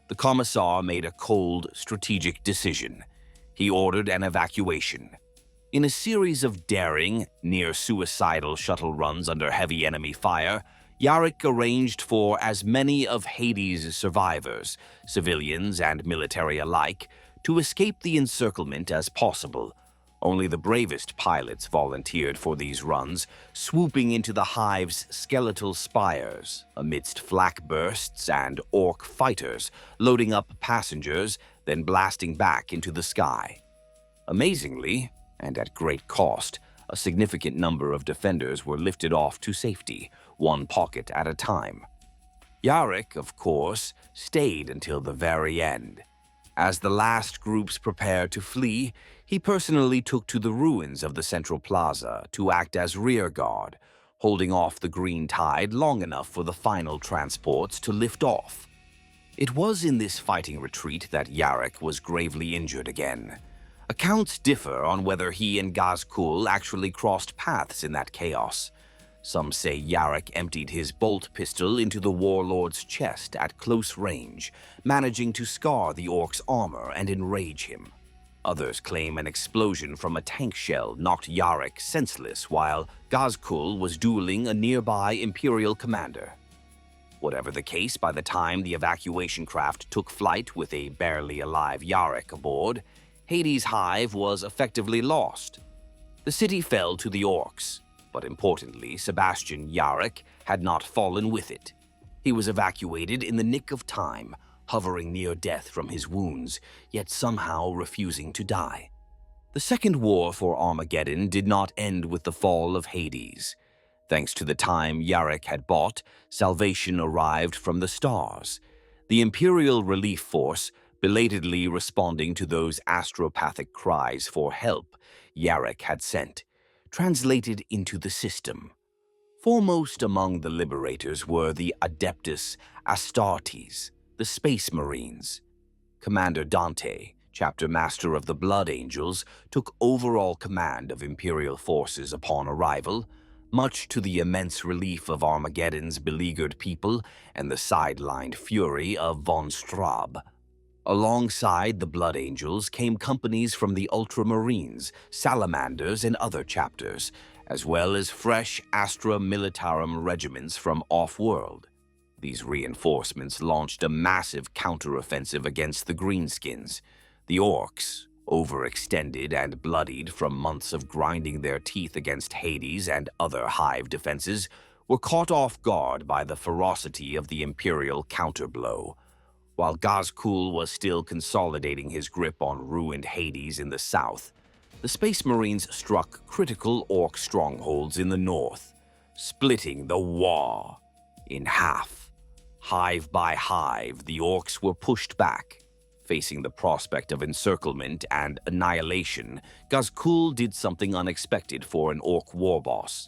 The Commissar made a cold, strategic decision. He ordered an evacuation. In a series of daring, near-suicidal shuttle runs under heavy enemy fire, Yarrick arranged for as many of Hades' survivors, civilians and military alike, to escape the encirclement as possible. Only the bravest pilots volunteered for these runs, swooping into the hive's skeletal spires amidst flak bursts and orc fighters, loading up passengers, then blasting back into the sky. Amazingly, and at great cost, a significant number of defenders were lifted off to safety, one pocket at a time. Yarrick, of course, stayed until the very end. As the last groups prepared to flee, he personally took to the ruins of the central plaza to act as rear guard, holding off the green tide long enough for the final transports to lift off. It was in this fighting retreat that Yarrick was gravely injured again. Accounts differ on whether he and Ghazghkull actually crossed paths in that chaos. Some say Yarrick emptied his bolt pistol into the warlord's chest at close range, managing to scar the orc's armor and enrage him. Others claim an explosion from a tank shell knocked Yarrick senseless while Ghazghkull was dueling a nearby Imperial commander. Whatever the case, by the time the evacuation craft took flight with a barely alive Yarrick aboard, Hades' hive was effectively lost. The city fell to the Orks, but importantly, Sebastian Yarrick had not fallen with it. He was evacuated in the nick of time, hovering near death from his wounds, yet somehow refusing to die. The Second War for Armageddon did not end with the fall of Hades. Thanks to the time Yarrick had bought, salvation arrived from the stars. The Imperial Relief Force, belatedly responding to those astropathic cries for help Yarrick had sent, translated into the system. Foremost among the liberators were the Adeptus Astartes, the Space Marines. Commander Dante, chapter master of the Blood Angels, took overall command of Imperial forces upon arrival, much to the immense relief of Armageddon's beleaguered people and the sidelined fury of von Straub. Alongside the Blood Angels came companies from the Ultramarines, Salamanders, and other chapters, as well as fresh Astra Militarum regiments from off-world. These reinforcements launched a massive counteroffensive against the Greenskins. The Orks, overextended and bloodied from months of grinding their teeth against Hades and other hive defenses, were caught off guard by the ferocity of the Imperial counterblow. While Ghazghkull was still consolidating his grip on ruined Hades in the south, the Space Marines struck critical Orc strongholds in the north, splitting the War in half. Hive by hive, the Orcs were pushed back. Facing the prospect of encirclement and annihilation, Ghazghkull did something unexpected for an Orc warboss.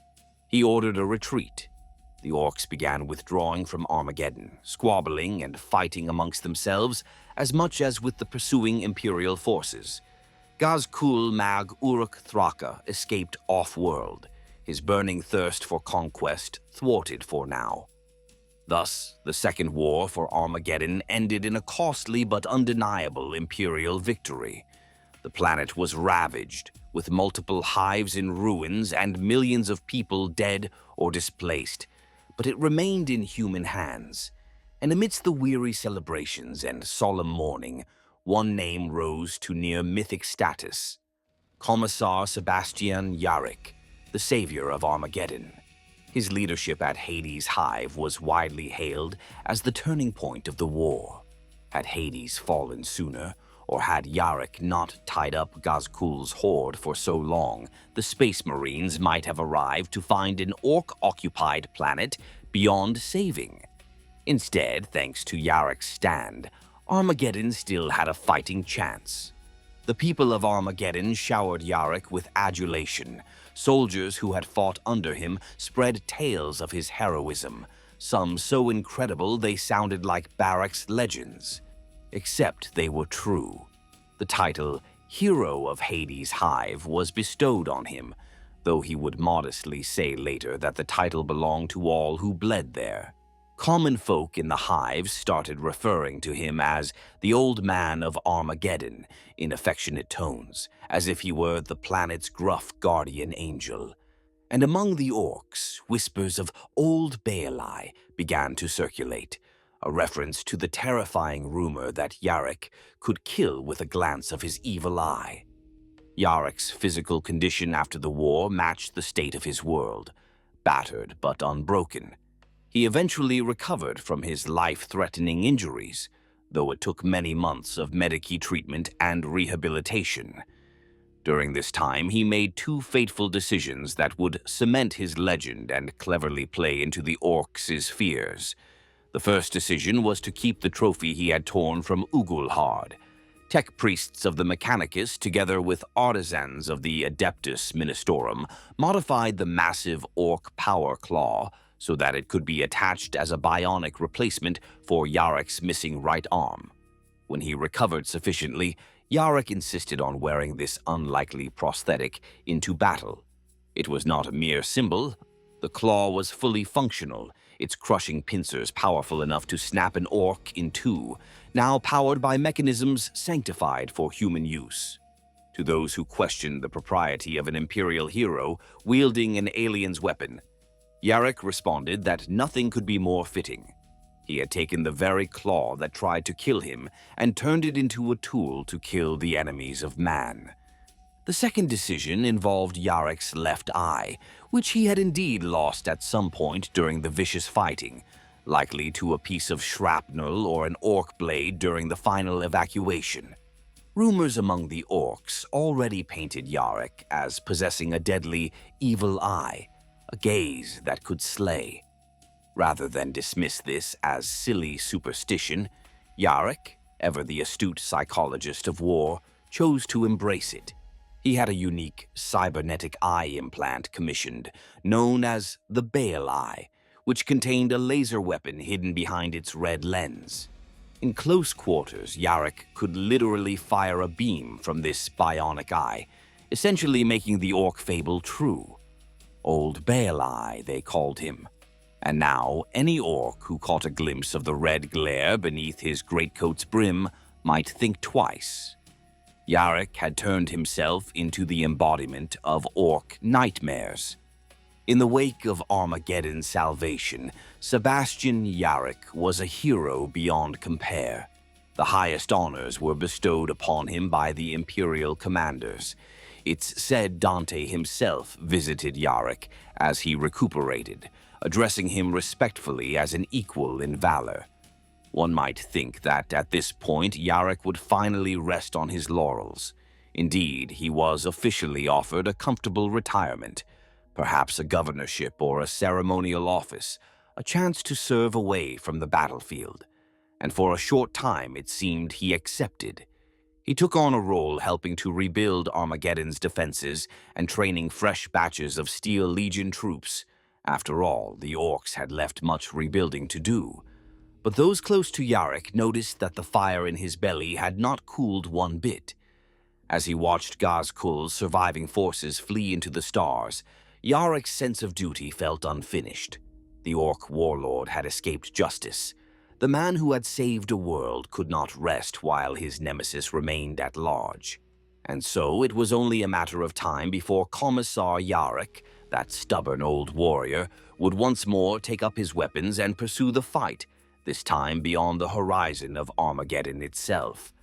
He ordered a retreat. The Orcs began withdrawing from Armageddon, squabbling and fighting amongst themselves as much as with the pursuing Imperial forces. Ghazghkull Thraka escaped off-world, his burning thirst for conquest thwarted for now. Thus, the Second War for Armageddon ended in a costly but undeniable Imperial victory. The planet was ravaged, with multiple hives in ruins and millions of people dead or displaced, but it remained in human hands. And amidst the weary celebrations and solemn mourning, one name rose to near mythic status: Commissar Sebastian Yarrick, the savior of Armageddon. His leadership at Hades' hive was widely hailed as the turning point of the war. Had Hades fallen sooner, or had Yarrick not tied up Ghazghkull's horde for so long, the Space Marines might have arrived to find an Orc-occupied planet beyond saving. Instead, thanks to Yarrick's stand, Armageddon still had a fighting chance. The people of Armageddon showered Yarrick with adulation. Soldiers who had fought under him spread tales of his heroism, some so incredible they sounded like barracks legends. Except they were true. The title Hero of Hades' Hive was bestowed on him, though he would modestly say later that the title belonged to all who bled there. Common folk in the hives started referring to him as the Old Man of Armageddon in affectionate tones, as if he were the planet's gruff guardian angel. And among the Orks, whispers of Old Bale Eye began to circulate, a reference to the terrifying rumor that Yarrick could kill with a glance of his evil eye. Yarrick's physical condition after the war matched the state of his world, battered but unbroken. He eventually recovered from his life-threatening injuries, though it took many months of medical treatment and rehabilitation. During this time, he made two fateful decisions that would cement his legend and cleverly play into the Orks' fears. The first decision was to keep the trophy he had torn from Ghazghkull. Tech priests of the Mechanicus, together with artisans of the Adeptus Ministorum, modified the massive Ork power claw so that it could be attached as a bionic replacement for Yarrick's missing right arm. When he recovered sufficiently, Yarrick insisted on wearing this unlikely prosthetic into battle. It was not a mere symbol. The claw was fully functional, its crushing pincers powerful enough to snap an orc in two, now powered by mechanisms sanctified for human use. To those who questioned the propriety of an Imperial hero wielding an alien's weapon, Yarrick responded that nothing could be more fitting. He had taken the very claw that tried to kill him and turned it into a tool to kill the enemies of man. The second decision involved Yarrick's left eye, which he had indeed lost at some point during the vicious fighting, likely to a piece of shrapnel or an orc blade during the final evacuation. Rumors among the Orks already painted Yarrick as possessing a deadly evil eye, a gaze that could slay. Rather than dismiss this as silly superstition, Yarrick, ever the astute psychologist of war, chose to embrace it. He had a unique cybernetic eye implant commissioned, known as the Bale Eye, which contained a laser weapon hidden behind its red lens. In close quarters, Yarrick could literally fire a beam from this bionic eye, essentially making the orc fable true. Old Bale Eye, they called him. And now, any orc who caught a glimpse of the red glare beneath his greatcoat's brim might think twice. Yarrick had turned himself into the embodiment of orc nightmares. In the wake of Armageddon's salvation, Sebastian Yarrick was a hero beyond compare. The highest honors were bestowed upon him by the Imperial commanders. It's said Dante himself visited Yarrick as he recuperated, addressing him respectfully as an equal in valor. One might think that at this point Yarrick would finally rest on his laurels. Indeed, he was officially offered a comfortable retirement, perhaps a governorship or a ceremonial office, a chance to serve away from the battlefield. And for a short time it seemed he accepted. He took on a role helping to rebuild Armageddon's defenses and training fresh batches of Steel Legion troops. After all, the Orks had left much rebuilding to do. But those close to Yarrick noticed that the fire in his belly had not cooled one bit. As he watched Ghazghkull's surviving forces flee into the stars, Yarrick's sense of duty felt unfinished. The Orc warlord had escaped justice. The man who had saved a world could not rest while his nemesis remained at large. And so it was only a matter of time before Commissar Yarrick, that stubborn old warrior, would once more take up his weapons and pursue the fight, this time beyond the horizon of Armageddon itself.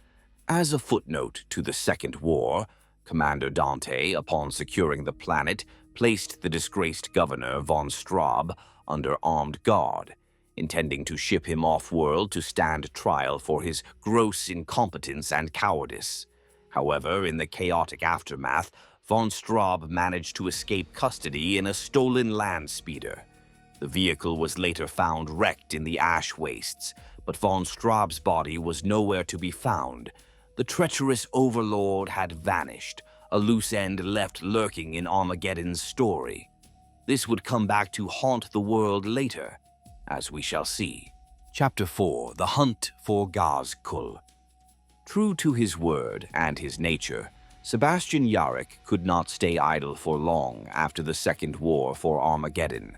As a footnote to the Second War, Commander Dante, upon securing the planet, placed the disgraced governor von Straub under armed guard, intending to ship him off-world to stand trial for his gross incompetence and cowardice. However, in the chaotic aftermath, von Straub managed to escape custody in a stolen land speeder. The vehicle was later found wrecked in the ash wastes, but von Straub's body was nowhere to be found. The treacherous overlord had vanished, a loose end left lurking in Armageddon's story. This would come back to haunt the world later, as we shall see. Chapter 4: The Hunt for Ghazghkull. True to his word and his nature, Sebastian Yarrick could not stay idle for long after the Second War for Armageddon.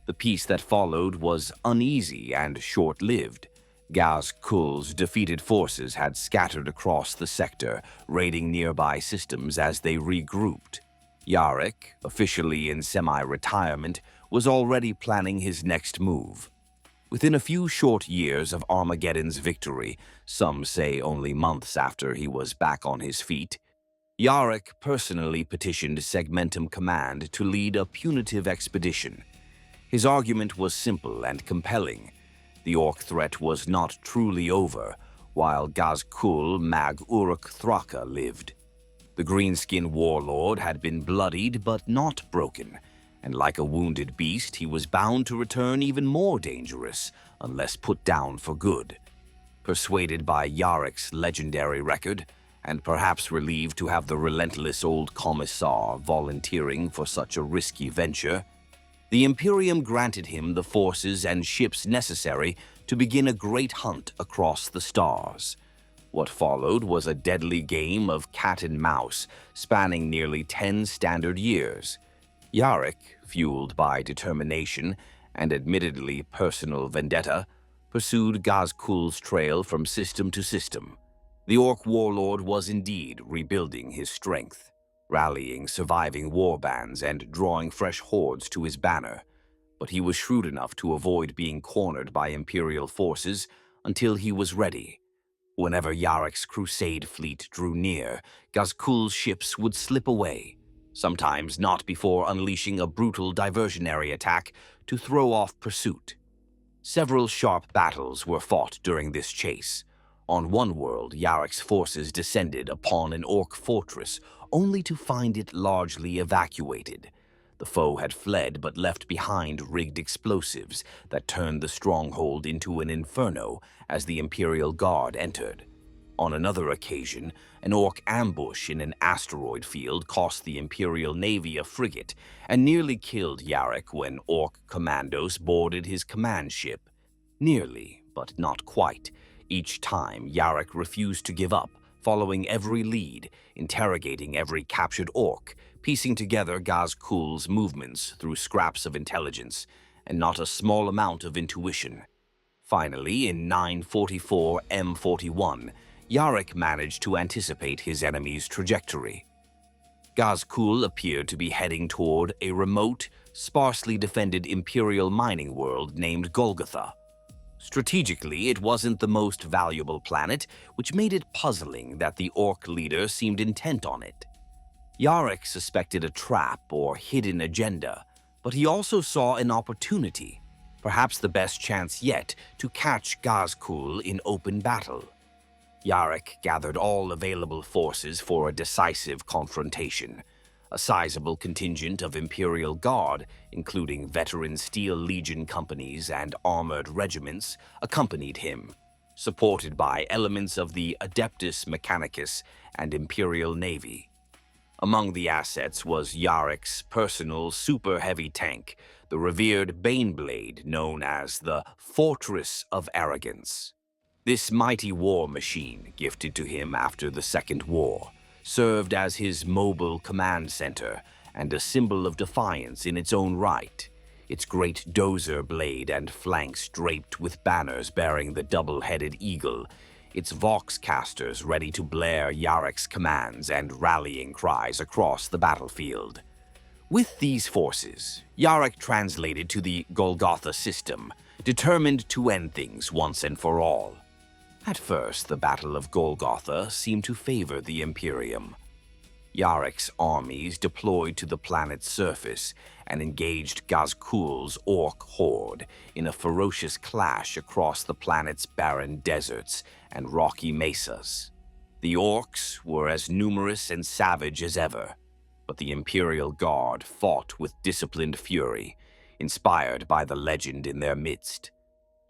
The peace that followed was uneasy and short-lived. Ghazghkull's defeated forces had scattered across the sector, raiding nearby systems as they regrouped. Yarrick, officially in semi-retirement, was already planning his next move. Within a few short years of Armageddon's victory, some say only months after he was back on his feet, Yarrick personally petitioned Segmentum Command to lead a punitive expedition. His argument was simple and compelling. The Ork threat was not truly over, while Ghazghkull Thraka lived. The greenskin warlord had been bloodied but not broken, and like a wounded beast, he was bound to return even more dangerous unless put down for good. Persuaded by Yarrick's legendary record, and perhaps relieved to have the relentless old Commissar volunteering for such a risky venture, the Imperium granted him the forces and ships necessary to begin a great hunt across the stars. What followed was a deadly game of cat and mouse spanning nearly 10 standard years. Yarrick, fueled by determination and admittedly personal vendetta, pursued Ghazghkull's trail from system to system. The Ork warlord was indeed rebuilding his strength, rallying surviving warbands and drawing fresh hordes to his banner, but he was shrewd enough to avoid being cornered by Imperial forces until he was ready. Whenever Yarrick's crusade fleet drew near, Ghazghkull's ships would slip away, sometimes not before unleashing a brutal diversionary attack to throw off pursuit. Several sharp battles were fought during this chase. On one world, Yarrick's forces descended upon an Ork fortress, only to find it largely evacuated. The foe had fled but left behind rigged explosives that turned the stronghold into an inferno as the Imperial Guard entered. On another occasion, an Ork ambush in an asteroid field cost the Imperial Navy a frigate and nearly killed Yarrick when Ork commandos boarded his command ship. Nearly, but not quite. Each time, Yarrick refused to give up, following every lead, interrogating every captured Ork, piecing together Ghazghkull's movements through scraps of intelligence, and not a small amount of intuition. Finally, in 944 M41, Yarrick managed to anticipate his enemy's trajectory. Ghazghkull appeared to be heading toward a remote, sparsely defended Imperial mining world named Golgotha. Strategically, it wasn't the most valuable planet, which made it puzzling that the Ork leader seemed intent on it. Yarrick suspected a trap or hidden agenda, but he also saw an opportunity, perhaps the best chance yet to catch Ghazghkull in open battle. Yarrick gathered all available forces for a decisive confrontation. A sizable contingent of Imperial Guard, including veteran Steel Legion companies and armored regiments, accompanied him, supported by elements of the Adeptus Mechanicus and Imperial Navy. Among the assets was Yarrick's personal super-heavy tank, the revered Baneblade known as the Fortress of Arrogance. This mighty war machine, gifted to him after the Second War, served as his mobile command center and a symbol of defiance in its own right, its great dozer blade and flanks draped with banners bearing the double-headed eagle, its voxcasters ready to blare Yarrick's commands and rallying cries across the battlefield. With these forces, Yarrick translated to the Golgotha system, determined to end things once and for all. At first, the Battle of Golgotha seemed to favor the Imperium. Yarrick's armies deployed to the planet's surface and engaged Ghazghkull's Ork horde in a ferocious clash across the planet's barren deserts and rocky mesas. The Orks were as numerous and savage as ever, but the Imperial Guard fought with disciplined fury, inspired by the legend in their midst.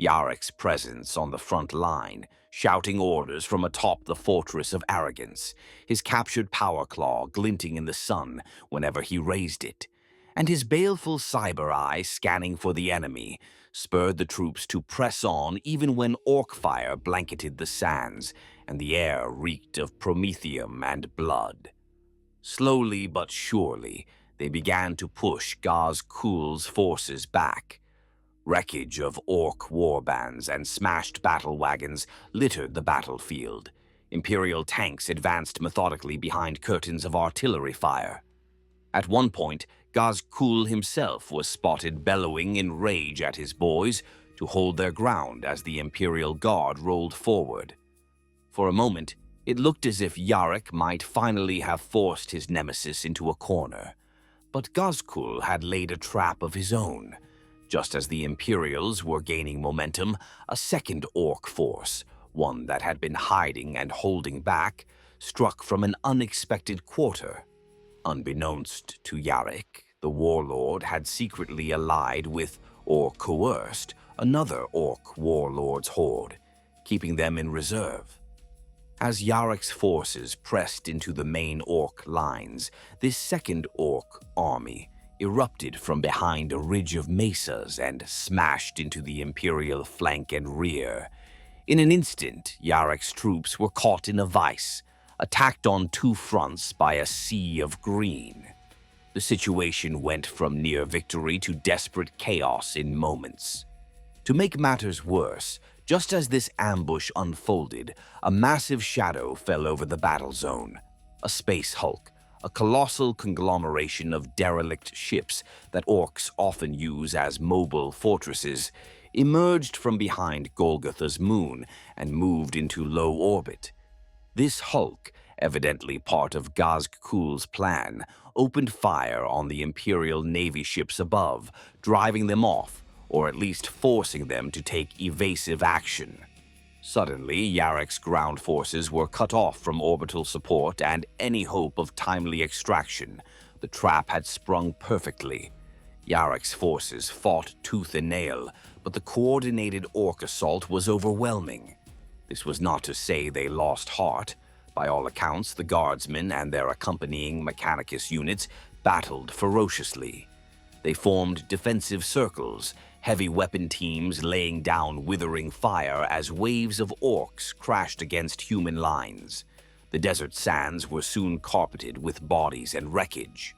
Yarrick's presence on the front line, shouting orders from atop the fortress of arrogance, his captured power claw glinting in the sun whenever he raised it, and his baleful cyber eye scanning for the enemy, spurred the troops to press on even when orc fire blanketed the sands and the air reeked of promethium and blood. Slowly but surely, they began to push Ghazghkull's forces back. Wreckage of orc warbands and smashed battle wagons littered the battlefield. Imperial tanks advanced methodically behind curtains of artillery fire. At one point, Ghazghkull himself was spotted bellowing in rage at his boys to hold their ground as the Imperial Guard rolled forward. For a moment, it looked as if Yarrick might finally have forced his nemesis into a corner. But Ghazghkull had laid a trap of his own. Just as the Imperials were gaining momentum, a second orc force, one that had been hiding and holding back, struck from an unexpected quarter. Unbeknownst to Yarrick, the warlord had secretly allied with, or coerced, another orc warlord's horde, keeping them in reserve. As Yarrick's forces pressed into the main orc lines, this second orc army erupted from behind a ridge of mesas and smashed into the Imperial flank and rear. In an instant, Yarrick's troops were caught in a vice, attacked on two fronts by a sea of green. The situation went from near victory to desperate chaos in moments. To make matters worse, just as this ambush unfolded, a massive shadow fell over the battle zone. A space hulk, a colossal conglomeration of derelict ships that orcs often use as mobile fortresses, emerged from behind Golgotha's moon and moved into low orbit. This hulk, evidently part of Ghazghkull's plan, opened fire on the Imperial Navy ships above, driving them off, or at least forcing them to take evasive action. Suddenly, Yarrick's ground forces were cut off from orbital support and any hope of timely extraction. The trap had sprung perfectly. Yarrick's forces fought tooth and nail, but the coordinated orc assault was overwhelming. This was not to say they lost heart. By all accounts, the guardsmen and their accompanying Mechanicus units battled ferociously. They formed defensive circles, heavy weapon teams laying down withering fire as waves of orcs crashed against human lines. The desert sands were soon carpeted with bodies and wreckage.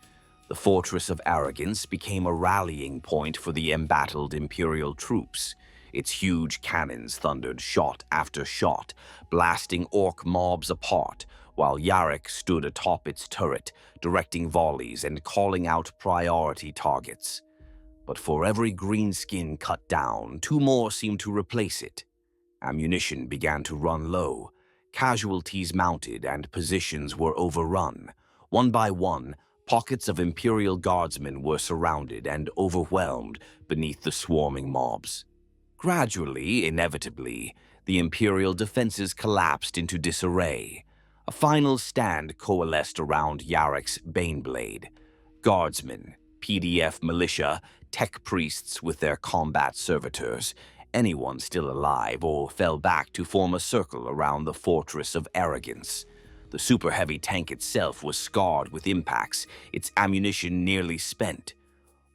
The Fortress of Arrogance became a rallying point for the embattled Imperial troops. Its huge cannons thundered shot after shot, blasting orc mobs apart, while Yarrick stood atop its turret, directing volleys and calling out priority targets. But for every greenskin cut down, two more seemed to replace it. Ammunition began to run low. Casualties mounted and positions were overrun. One by one, pockets of Imperial guardsmen were surrounded and overwhelmed beneath the swarming mobs. Gradually, inevitably, the Imperial defenses collapsed into disarray. A final stand coalesced around Yarrick's Baneblade. Guardsmen, PDF militia, tech priests with their combat servitors, anyone still alive or fell back to form a circle around the Fortress of Arrogance. The super heavy tank itself was scarred with impacts, its ammunition nearly spent.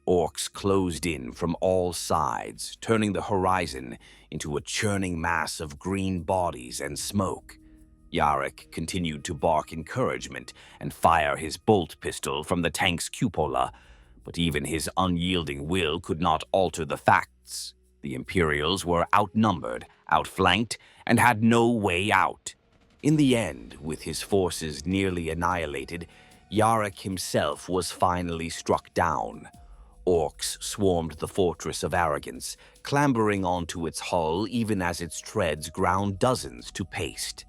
Orcs closed in from all sides, turning the horizon into a churning mass of green bodies and smoke. Yarrick continued to bark encouragement and fire his bolt pistol from the tank's cupola, but even his unyielding will could not alter the facts. The Imperials were outnumbered, outflanked, and had no way out. In the end, with his forces nearly annihilated, Yarrick himself was finally struck down. Orcs swarmed the Fortress of Arrogance, clambering onto its hull even as its treads ground dozens to paste.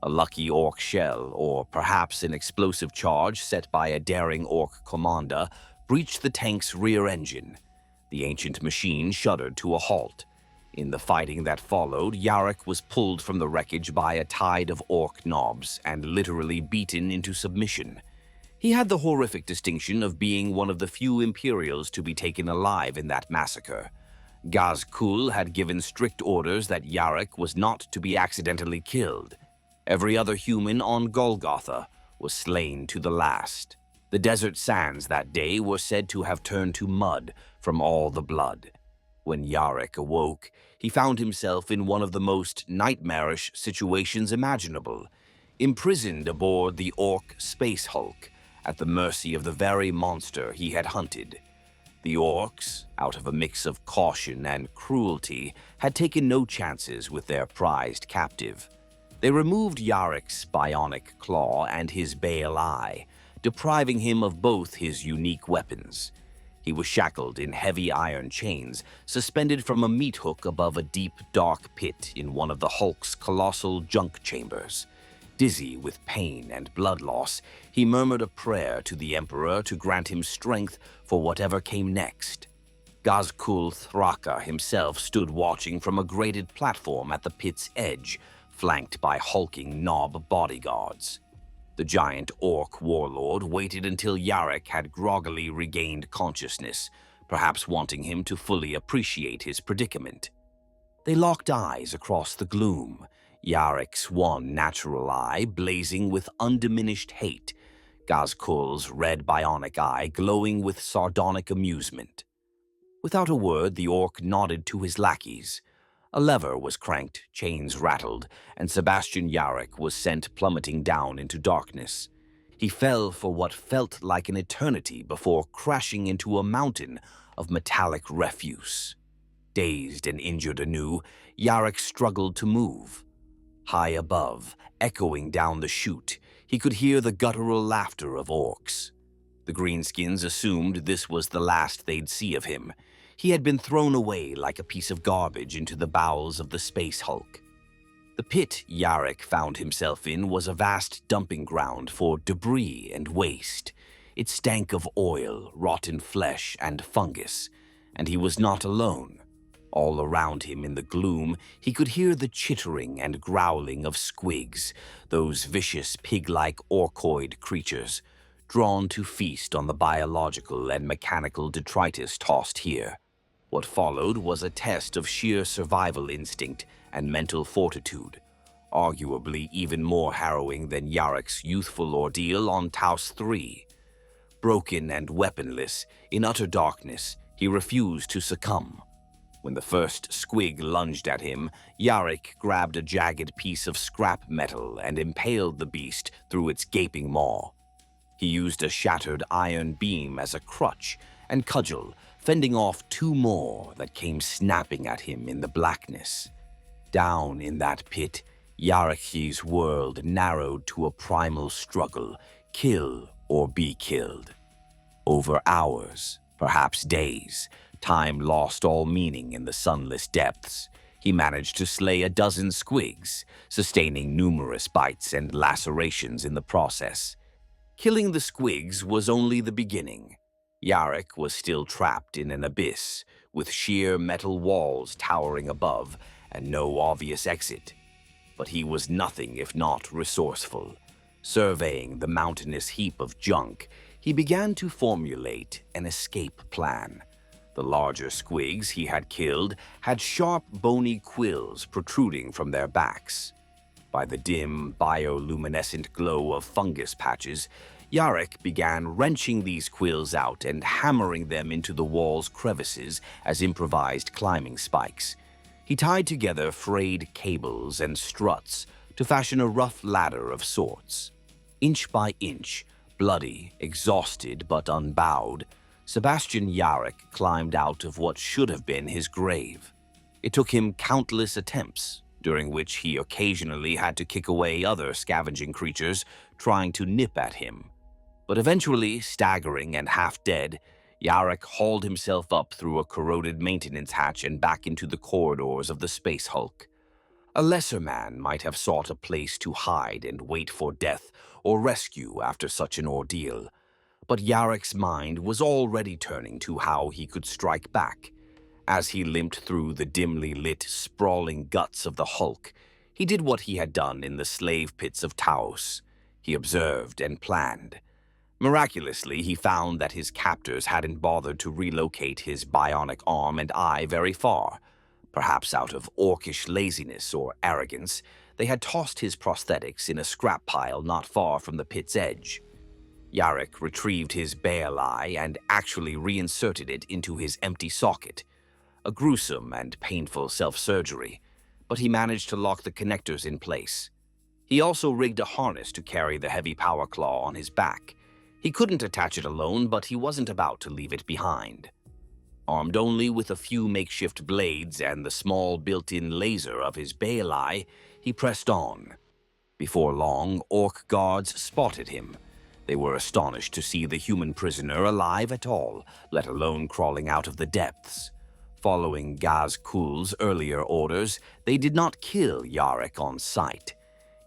A lucky orc shell, or perhaps an explosive charge set by a daring orc commander, breached the tank's rear engine. The ancient machine shuddered to a halt. In the fighting that followed, Yarrick was pulled from the wreckage by a tide of orc knobs and literally beaten into submission. He had the horrific distinction of being one of the few Imperials to be taken alive in that massacre. Ghazghkull had given strict orders that Yarrick was not to be accidentally killed. Every other human on Golgotha was slain to the last. The desert sands that day were said to have turned to mud from all the blood. When Yarrick awoke, he found himself in one of the most nightmarish situations imaginable, imprisoned aboard the Ork space hulk, at the mercy of the very monster he had hunted. The Orks, out of a mix of caution and cruelty, had taken no chances with their prized captive. They removed Yarrick's bionic claw and his Bale Eye, depriving him of both his unique weapons. He was shackled in heavy iron chains, suspended from a meat hook above a deep, dark pit in one of the Hulk's colossal junk chambers. Dizzy with pain and blood loss, he murmured a prayer to the Emperor to grant him strength for whatever came next. Ghazghkull Thraka himself stood watching from a grated platform at the pit's edge, flanked by hulking Nob bodyguards. The giant Ork warlord waited until Yarrick had groggily regained consciousness, perhaps wanting him to fully appreciate his predicament. They locked eyes across the gloom, Yarrick's one natural eye blazing with undiminished hate, Ghazghkull's red bionic eye glowing with sardonic amusement. Without a word, the Ork nodded to his lackeys. A lever was cranked, chains rattled, and Sebastian Yarrick was sent plummeting down into darkness. He fell for what felt like an eternity before crashing into a mountain of metallic refuse. Dazed and injured anew, Yarrick struggled to move. High above, echoing down the chute, he could hear the guttural laughter of Orks. The greenskins assumed this was the last they'd see of him. He had been thrown away like a piece of garbage into the bowels of the space hulk. The pit Yarrick found himself in was a vast dumping ground for debris and waste. It stank of oil, rotten flesh, and fungus, and he was not alone. All around him in the gloom, he could hear the chittering and growling of squigs, those vicious pig-like orcoid creatures, drawn to feast on the biological and mechanical detritus tossed here. What followed was a test of sheer survival instinct and mental fortitude, arguably even more harrowing than Yarrick's youthful ordeal on Taos 3. Broken and weaponless, in utter darkness, he refused to succumb. When the first squig lunged at him, Yarrick grabbed a jagged piece of scrap metal and impaled the beast through its gaping maw. He used a shattered iron beam as a crutch and cudgel, fending off two more that came snapping at him in the blackness. Down in that pit, Yarrick's world narrowed to a primal struggle, kill or be killed. Over hours, perhaps days, time lost all meaning in the sunless depths. He managed to slay a dozen squigs, sustaining numerous bites and lacerations in the process. Killing the squigs was only the beginning. Yarrick was still trapped in an abyss, with sheer metal walls towering above and no obvious exit. But he was nothing if not resourceful. Surveying the mountainous heap of junk, he began to formulate an escape plan. The larger squigs he had killed had sharp, bony quills protruding from their backs. By the dim, bioluminescent glow of fungus patches, Yarrick began wrenching these quills out and hammering them into the wall's crevices as improvised climbing spikes. He tied together frayed cables and struts to fashion a rough ladder of sorts. Inch by inch, bloody, exhausted but unbowed, Sebastian Yarrick climbed out of what should have been his grave. It took him countless attempts, during which he occasionally had to kick away other scavenging creatures trying to nip at him. But eventually, staggering and half-dead, Yarrick hauled himself up through a corroded maintenance hatch and back into the corridors of the space hulk. A lesser man might have sought a place to hide and wait for death or rescue after such an ordeal. But Yarrick's mind was already turning to how he could strike back. As he limped through the dimly lit, sprawling guts of the hulk, he did what he had done in the slave pits of Taos. He observed and planned. Miraculously, he found that his captors hadn't bothered to relocate his bionic arm and eye very far. Perhaps out of orcish laziness or arrogance, they had tossed his prosthetics in a scrap pile not far from the pit's edge. Yarrick retrieved his Bale Eye and actually reinserted it into his empty socket. A gruesome and painful self-surgery, but he managed to lock the connectors in place. He also rigged a harness to carry the heavy power claw on his back. He couldn't attach it alone, but he wasn't about to leave it behind. Armed only with a few makeshift blades and the small built-in laser of his Bale Eye, he pressed on. Before long, Orc guards spotted him. They were astonished to see the human prisoner alive at all, let alone crawling out of the depths. Following Ghazghkull's earlier orders, they did not kill Yarrick on sight.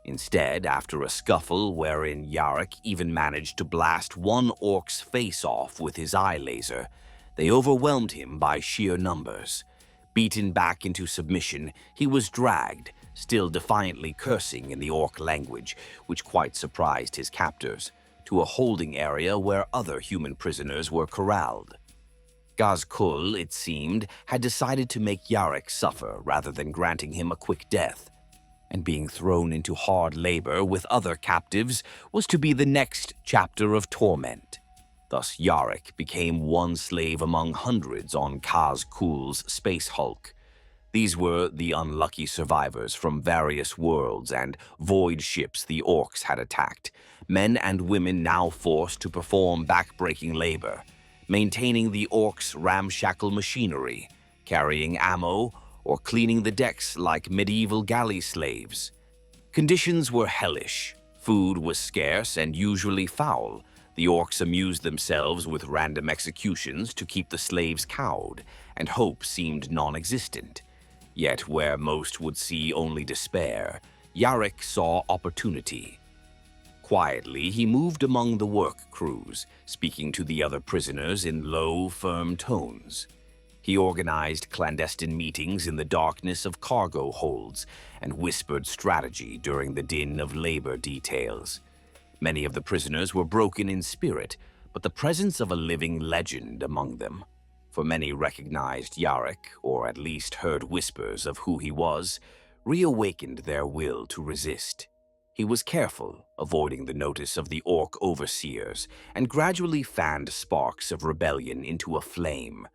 Instead, after a scuffle wherein Yarrick even managed to blast one Orc's face off with his eye laser, they overwhelmed him by sheer numbers. Beaten back into submission, he was dragged, still defiantly cursing in the Orc language, which quite surprised his captors, to a holding area where other human prisoners were corralled. Ghazghkull, it seemed, had decided to make Yarrick suffer rather than granting him a quick death, and being thrown into hard labor with other captives was to be the next chapter of torment. Thus Yarrick became one slave among hundreds on Ghazghkull's space hulk. These were the unlucky survivors from various worlds and void ships the Orcs had attacked, men and women now forced to perform back-breaking labor, maintaining the Orcs' ramshackle machinery, carrying ammo, or cleaning the decks like medieval galley slaves. Conditions were hellish, food was scarce and usually foul. The Orcs amused themselves with random executions to keep the slaves cowed, and hope seemed non-existent. Yet where most would see only despair, Yarrick saw opportunity. Quietly, he moved among the work crews, speaking to the other prisoners in low, firm tones. He organized clandestine meetings in the darkness of cargo holds and whispered strategy during the din of labor details. Many of the prisoners were broken in spirit, but the presence of a living legend among them, for many recognized Yarrick, or at least heard whispers of who he was, reawakened their will to resist. He was careful, avoiding the notice of the Orc overseers, and gradually fanned sparks of rebellion into a flame.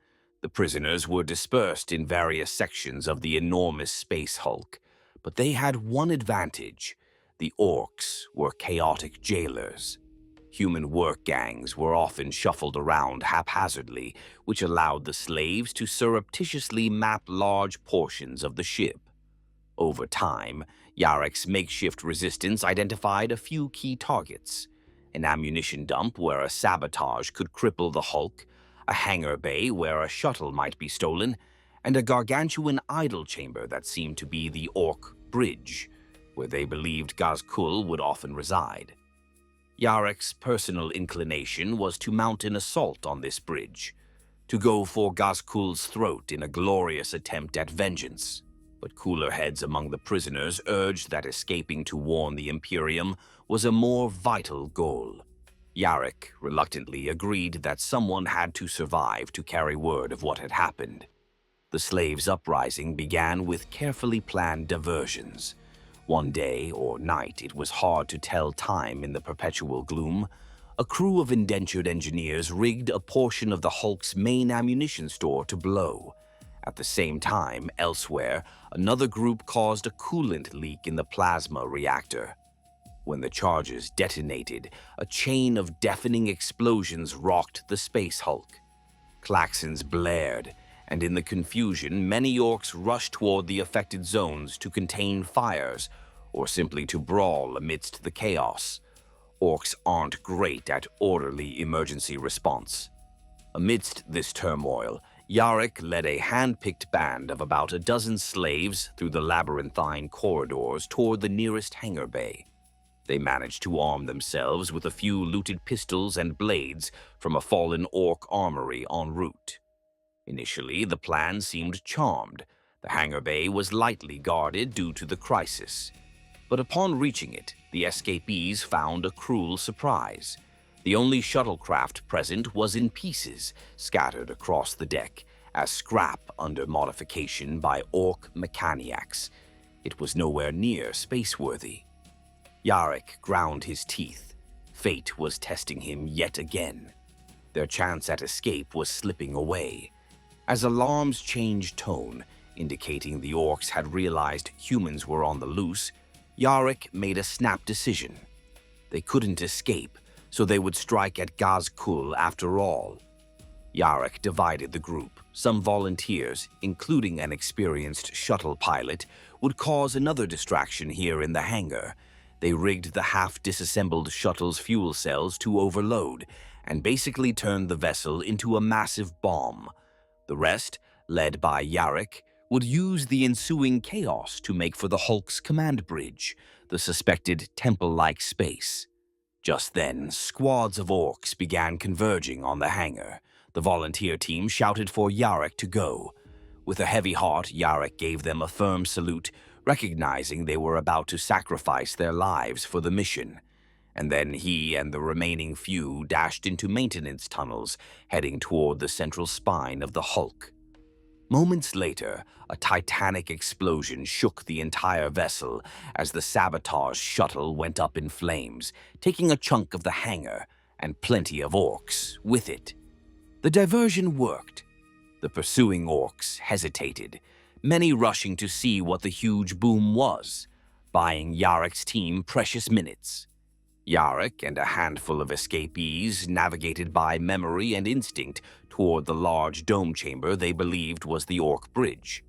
The prisoners were dispersed in various sections of the enormous space hulk, but they had one advantage. The Orcs were chaotic jailers. Human work gangs were often shuffled around haphazardly, which allowed the slaves to surreptitiously map large portions of the ship. Over time, Yarrick's makeshift resistance identified a few key targets: an ammunition dump where a sabotage could cripple the hulk, a hangar bay where a shuttle might be stolen, and a gargantuan idol chamber that seemed to be the Orc bridge, where they believed Ghazghkull would often reside. Yarrick's personal inclination was to mount an assault on this bridge, to go for Ghazghkull's throat in a glorious attempt at vengeance. But cooler heads among the prisoners urged that escaping to warn the Imperium was a more vital goal. Yarrick reluctantly agreed that someone had to survive to carry word of what had happened. The slaves' uprising began with carefully planned diversions. One day or night, it was hard to tell time in the perpetual gloom, a crew of indentured engineers rigged a portion of the hulk's main ammunition store to blow. At the same time, elsewhere, another group caused a coolant leak in the plasma reactor. When the charges detonated, a chain of deafening explosions rocked the space hulk. Klaxons blared, and in the confusion, many Orcs rushed toward the affected zones to contain fires, or simply to brawl amidst the chaos. Orcs aren't great at orderly emergency response. Amidst this turmoil, Yarrick led a hand-picked band of about a dozen slaves through the labyrinthine corridors toward the nearest hangar bay. They managed to arm themselves with a few looted pistols and blades from a fallen Orc armory en route. Initially, the plan seemed charmed. The hangar bay was lightly guarded due to the crisis. But upon reaching it, the escapees found a cruel surprise. The only shuttlecraft present was in pieces, scattered across the deck, as scrap under modification by Ork mechaniacs. It was nowhere near spaceworthy. Yarrick ground his teeth. Fate was testing him yet again. Their chance at escape was slipping away. As alarms changed tone, indicating the Orks had realized humans were on the loose, Yarrick made a snap decision. They couldn't escape, so they would strike at Ghazghkull after all. Yarrick divided the group. Some volunteers, including an experienced shuttle pilot, would cause another distraction here in the hangar. They rigged the half-disassembled shuttle's fuel cells to overload and basically turned the vessel into a massive bomb. The rest, led by Yarrick, would use the ensuing chaos to make for the Hulk's command bridge, the suspected temple-like space. Just then, squads of Orks began converging on the hangar. The volunteer team shouted for Yarrick to go. With a heavy heart, Yarrick gave them a firm salute, recognizing they were about to sacrifice their lives for the mission. And then he and the remaining few dashed into maintenance tunnels, heading toward the central spine of the Hulk. Moments later, a titanic explosion shook the entire vessel as the sabotage shuttle went up in flames, taking a chunk of the hangar and plenty of Orks with it. The diversion worked. The pursuing Orks hesitated, many rushing to see what the huge boom was, buying Yarrick's team precious minutes. Yarrick and a handful of escapees navigated by memory and instinct toward the large dome chamber they believed was the Ork bridge.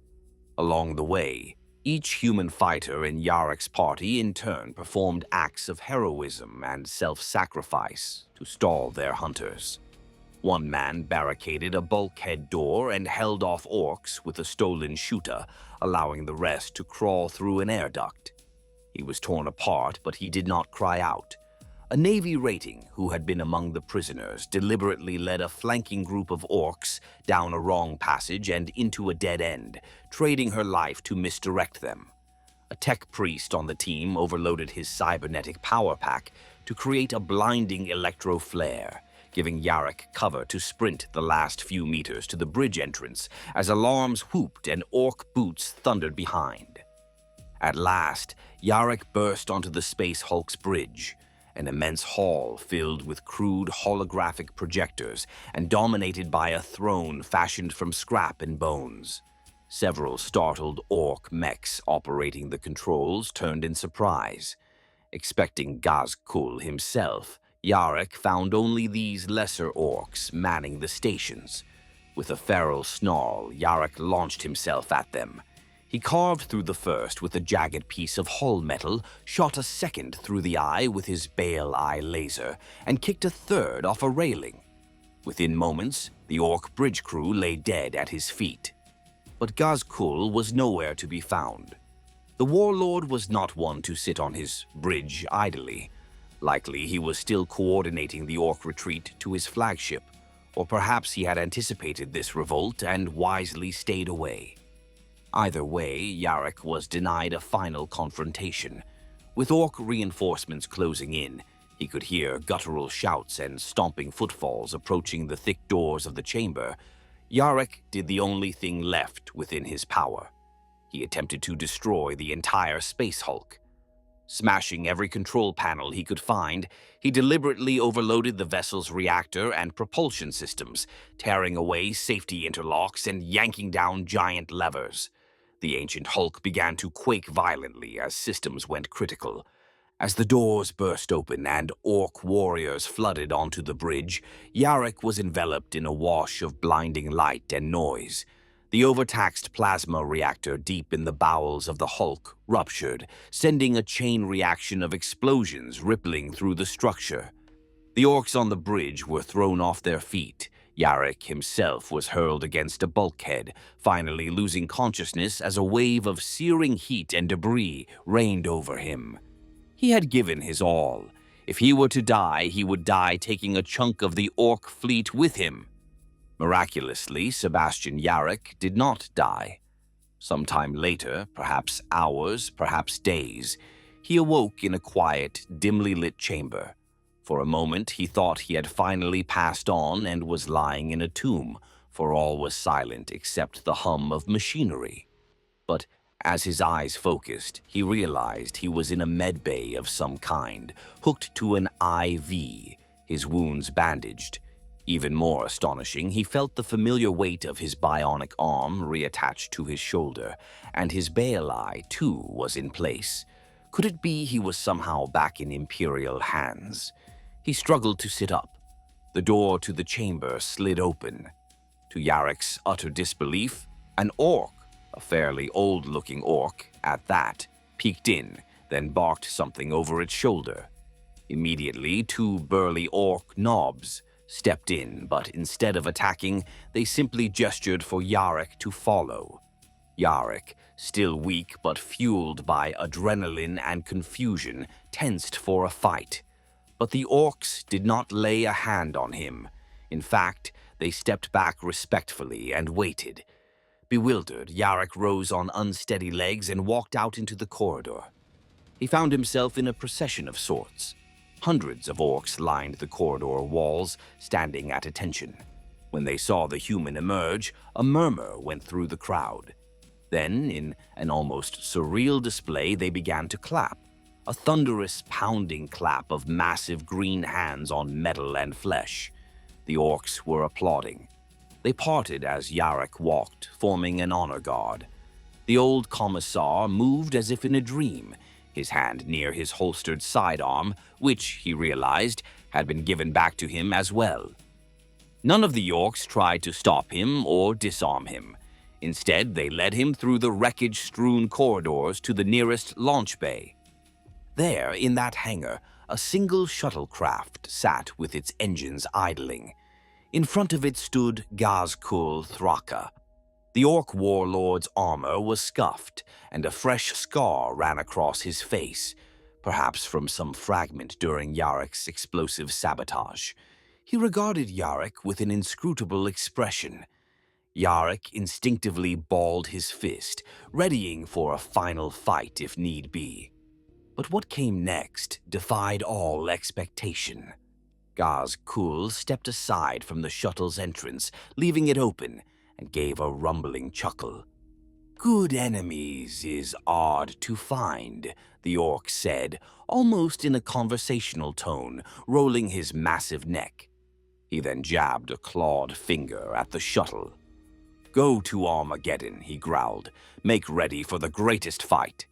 Along the way, each human fighter in Yarrick's party in turn performed acts of heroism and self-sacrifice to stall their hunters. One man barricaded a bulkhead door and held off Orks with a stolen shooter, allowing the rest to crawl through an air duct. He was torn apart, but he did not cry out. A Navy rating, who had been among the prisoners, deliberately led a flanking group of Orks down a wrong passage and into a dead end, trading her life to misdirect them. A tech priest on the team overloaded his cybernetic power pack to create a blinding electro flare, giving Yarrick cover to sprint the last few meters to the bridge entrance as alarms whooped and Ork boots thundered behind. At last, Yarrick burst onto the Space Hulk's bridge, an immense hall filled with crude holographic projectors and dominated by a throne fashioned from scrap and bones. Several startled Ork mechs operating the controls turned in surprise. Expecting Ghazghkull himself, Yarrick found only these lesser Orks manning the stations. With a feral snarl, Yarrick launched himself at them. He carved through the first with a jagged piece of hull metal, shot a second through the eye with his Bale Eye laser, and kicked a third off a railing. Within moments, the Ork bridge crew lay dead at his feet. But Ghazghkull was nowhere to be found. The warlord was not one to sit on his bridge idly. Likely he was still coordinating the Ork retreat to his flagship, or perhaps he had anticipated this revolt and wisely stayed away. Either way, Yarrick was denied a final confrontation. With Ork reinforcements closing in, he could hear guttural shouts and stomping footfalls approaching the thick doors of the chamber. Yarrick did the only thing left within his power. He attempted to destroy the entire Space Hulk. Smashing every control panel he could find, he deliberately overloaded the vessel's reactor and propulsion systems, tearing away safety interlocks and yanking down giant levers. The ancient Hulk began to quake violently as systems went critical. As the doors burst open and Ork warriors flooded onto the bridge, Yarrick was enveloped in a wash of blinding light and noise. The overtaxed plasma reactor deep in the bowels of the Hulk ruptured, sending a chain reaction of explosions rippling through the structure. The Orks on the bridge were thrown off their feet. Yarrick himself was hurled against a bulkhead, finally losing consciousness as a wave of searing heat and debris rained over him. He had given his all. If he were to die, he would die taking a chunk of the Ork fleet with him. Miraculously, Sebastian Yarrick did not die. Sometime later, perhaps hours, perhaps days, he awoke in a quiet, dimly lit chamber. For a moment, he thought he had finally passed on and was lying in a tomb, for all was silent except the hum of machinery. But as his eyes focused, he realized he was in a medbay of some kind, hooked to an IV, his wounds bandaged. Even more astonishing, he felt the familiar weight of his bionic arm reattached to his shoulder, and his Bale Eye, too, was in place. Could it be he was somehow back in Imperial hands? He struggled to sit up. The door to the chamber slid open. To Yarrick's utter disbelief, an orc, a fairly old-looking orc at that, peeked in, then barked something over its shoulder. Immediately, two burly orc knobs stepped in, but instead of attacking, they simply gestured for Yarrick to follow. Yarrick, still weak but fueled by adrenaline and confusion, tensed for a fight. But the orcs did not lay a hand on him. In fact, they stepped back respectfully and waited. Bewildered, Yarrick rose on unsteady legs and walked out into the corridor. He found himself in a procession of sorts. Hundreds of orcs lined the corridor walls, standing at attention. When they saw the human emerge, a murmur went through the crowd. Then, in an almost surreal display, they began to clap. A thunderous, pounding clap of massive green hands on metal and flesh. The orcs were applauding. They parted as Yarrick walked, forming an honor guard. The old Commissar moved as if in a dream, his hand near his holstered sidearm, which, he realized, had been given back to him as well. None of the orcs tried to stop him or disarm him. Instead, they led him through the wreckage-strewn corridors to the nearest launch bay. There, in that hangar, a single shuttlecraft sat with its engines idling. In front of it stood Ghazghkull Thraka. The orc warlord's armor was scuffed, and a fresh scar ran across his face, perhaps from some fragment during Yarrick's explosive sabotage. He regarded Yarrick with an inscrutable expression. Yarrick instinctively balled his fist, readying for a final fight if need be. But what came next defied all expectation. Ghazghkull stepped aside from the shuttle's entrance, leaving it open, and gave a rumbling chuckle. "Good enemies is hard to find," the orc said, almost in a conversational tone, rolling his massive neck. He then jabbed a clawed finger at the shuttle. "Go to Armageddon," he growled. "Make ready for the greatest fight."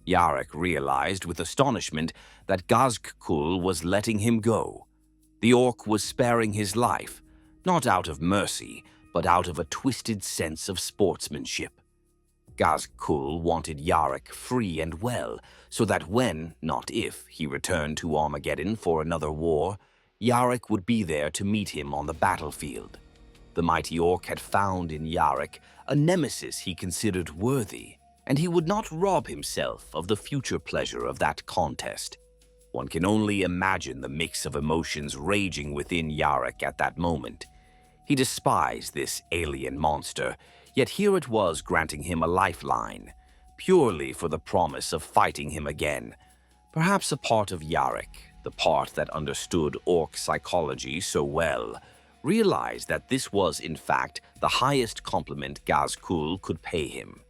Yarrick realized with astonishment that Ghazghkull was letting him go. The orc was sparing his life, not out of mercy, but out of a twisted sense of sportsmanship. Ghazghkull wanted Yarrick free and well, so that when, not if, he returned to Armageddon for another war, Yarrick would be there to meet him on the battlefield. The mighty orc had found in Yarrick a nemesis he considered worthy, and he would not rob himself of the future pleasure of that contest. One can only imagine the mix of emotions raging within Yarrick at that moment. He despised this alien monster, yet here it was granting him a lifeline, purely for the promise of fighting him again. Perhaps a part of Yarrick, the part that understood orc psychology so well, realized that this was in fact the highest compliment Ghazghkull could pay him.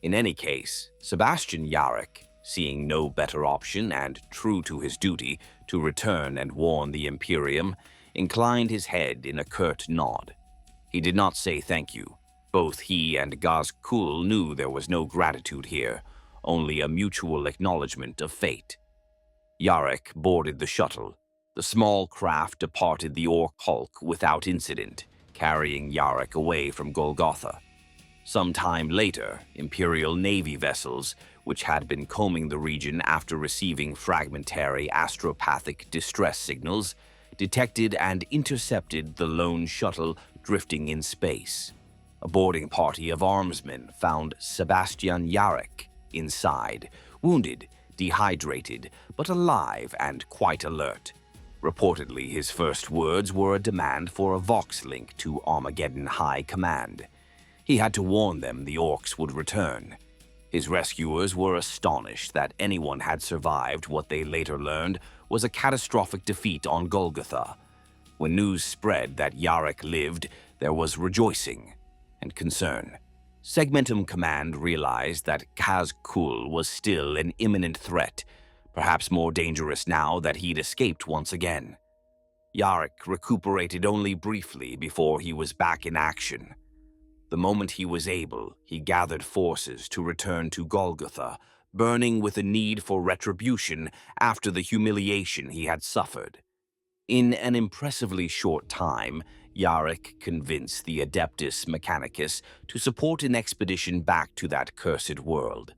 In any case, Sebastian Yarrick, seeing no better option and true to his duty to return and warn the Imperium, inclined his head in a curt nod. He did not say thank you. Both he and Ghazghkull knew there was no gratitude here, only a mutual acknowledgement of fate. Yarrick boarded the shuttle. The small craft departed the orc hulk without incident, carrying Yarrick away from Golgotha. Some time later, Imperial Navy vessels, which had been combing the region after receiving fragmentary astropathic distress signals, detected and intercepted the lone shuttle drifting in space. A boarding party of armsmen found Sebastian Yarrick inside, wounded, dehydrated, but alive and quite alert. Reportedly, his first words were a demand for a Vox link to Armageddon High Command. He had to warn them the orcs would return. His rescuers were astonished that anyone had survived what they later learned was a catastrophic defeat on Golgotha. When news spread that Yarrick lived, there was rejoicing and concern. Segmentum Command realized that Ghazghkull was still an imminent threat, perhaps more dangerous now that he'd escaped once again. Yarrick recuperated only briefly before he was back in action. The moment he was able, he gathered forces to return to Golgotha, burning with a need for retribution after the humiliation he had suffered. In an impressively short time, Yarrick convinced the Adeptus Mechanicus to support an expedition back to that cursed world.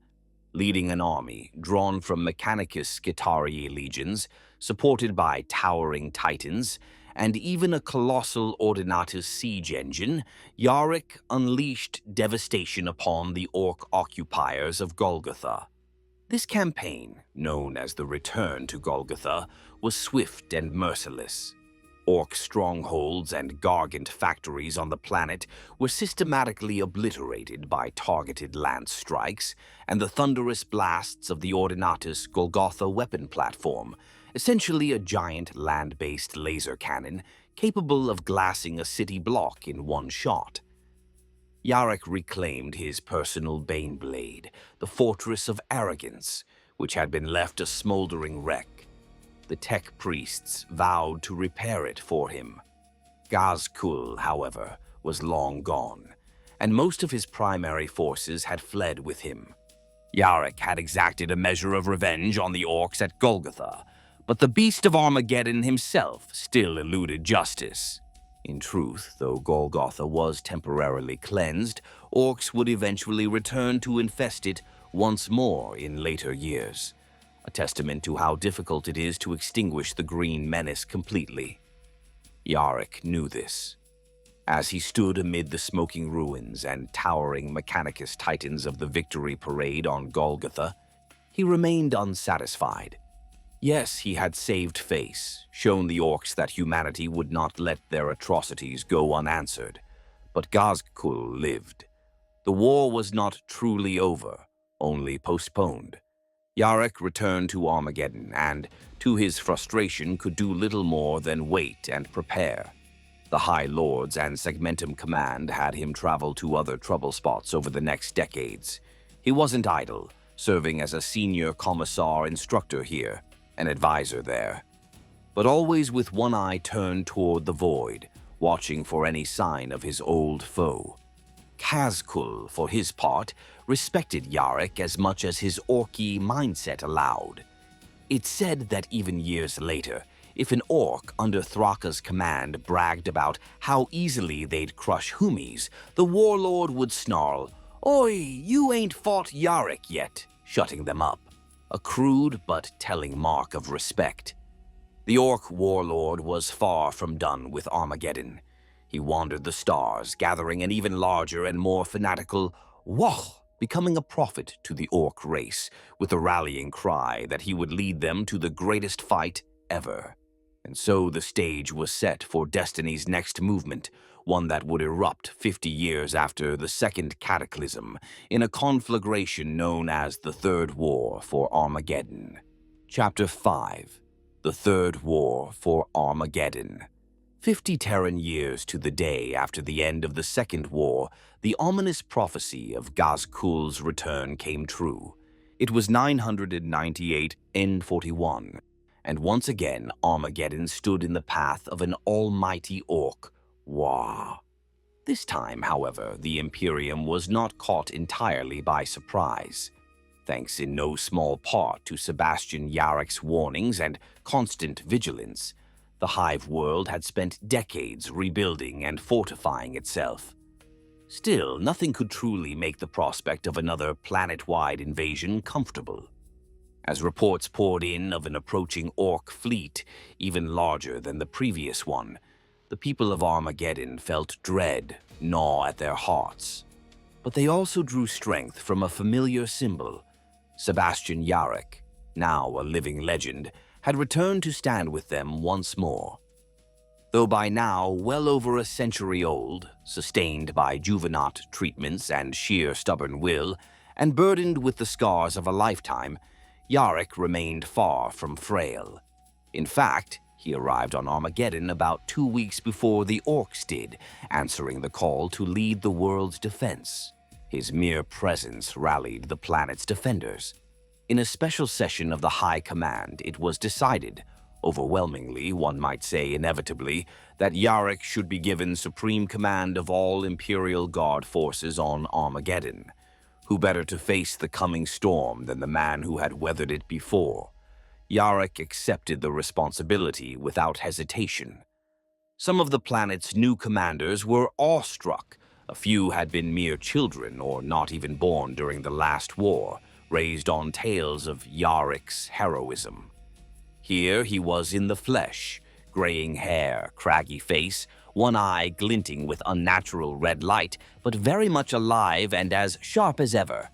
Leading an army drawn from Mechanicus Skitarii legions, supported by towering titans, and even a colossal Ordinatus siege engine, Yarrick unleashed devastation upon the Ork occupiers of Golgotha. This campaign, known as the Return to Golgotha, was swift and merciless. Ork strongholds and Gargant factories on the planet were systematically obliterated by targeted lance strikes and the thunderous blasts of the Ordinatus Golgotha weapon platform, essentially a giant land-based laser cannon capable of glassing a city block in one shot. Yarrick reclaimed his personal Baneblade, the Fortress of Arrogance, which had been left a smoldering wreck. The tech priests vowed to repair it for him. Ghazghkull, however, was long gone, and most of his primary forces had fled with him. Yarrick had exacted a measure of revenge on the Orks at Golgotha, but the beast of Armageddon himself still eluded justice. In truth, though Golgotha was temporarily cleansed, Orks would eventually return to infest it once more in later years, a testament to how difficult it is to extinguish the green menace completely. Yarrick knew this. As he stood amid the smoking ruins and towering Mechanicus titans of the victory parade on Golgotha, he remained unsatisfied. Yes, he had saved face, shown the Orks that humanity would not let their atrocities go unanswered. But Ghazghkull lived. The war was not truly over, only postponed. Yarrick returned to Armageddon and, to his frustration, could do little more than wait and prepare. The High Lords and Segmentum Command had him travel to other trouble spots over the next decades. He wasn't idle, serving as a senior Commissar instructor here, an advisor there, but always with one eye turned toward the void, watching for any sign of his old foe. Ghazghkull, for his part, respected Yarrick as much as his Orky mindset allowed. It's said that even years later, if an Ork under Thraka's command bragged about how easily they'd crush Humis, the warlord would snarl, "Oi, you ain't fought Yarrick yet," shutting them up. A crude but telling mark of respect. The Ork warlord was far from done with Armageddon. He wandered the stars, gathering an even larger and more fanatical "Wah!", becoming a prophet to the Ork race, with a rallying cry that he would lead them to the greatest fight ever. And so the stage was set for Destiny's next movement, one that would erupt 50 years after the Second Cataclysm, in a conflagration known as the Third War for Armageddon. Chapter 5. The Third War for Armageddon. 50 Terran years to the day after the end of the Second War, the ominous prophecy of Ghazghkull's return came true. It was 998 N41, and once again Armageddon stood in the path of an almighty Ork. Wah. This time, however, the Imperium was not caught entirely by surprise. Thanks in no small part to Sebastian Yarrick's warnings and constant vigilance, the Hive world had spent decades rebuilding and fortifying itself. Still, nothing could truly make the prospect of another planet-wide invasion comfortable. As reports poured in of an approaching Ork fleet, even larger than the previous one, the people of Armageddon felt dread gnaw at their hearts. But they also drew strength from a familiar symbol. Sebastian Yarrick, now a living legend, had returned to stand with them once more. Though by now well over a century old, sustained by juvenile treatments and sheer stubborn will, and burdened with the scars of a lifetime, Yarrick remained far from frail. In fact, he arrived on Armageddon about 2 weeks before the Orks did, answering the call to lead the world's defense. His mere presence rallied the planet's defenders. In a special session of the High Command, it was decided, overwhelmingly, one might say inevitably, that Yarrick should be given supreme command of all Imperial Guard forces on Armageddon. Who better to face the coming storm than the man who had weathered it before? Yarrick accepted the responsibility without hesitation. Some of the planet's new commanders were awestruck. A few had been mere children or not even born during the last war, raised on tales of Yarrick's heroism. Here he was in the flesh, graying hair, craggy face, one eye glinting with unnatural red light, but very much alive and as sharp as ever.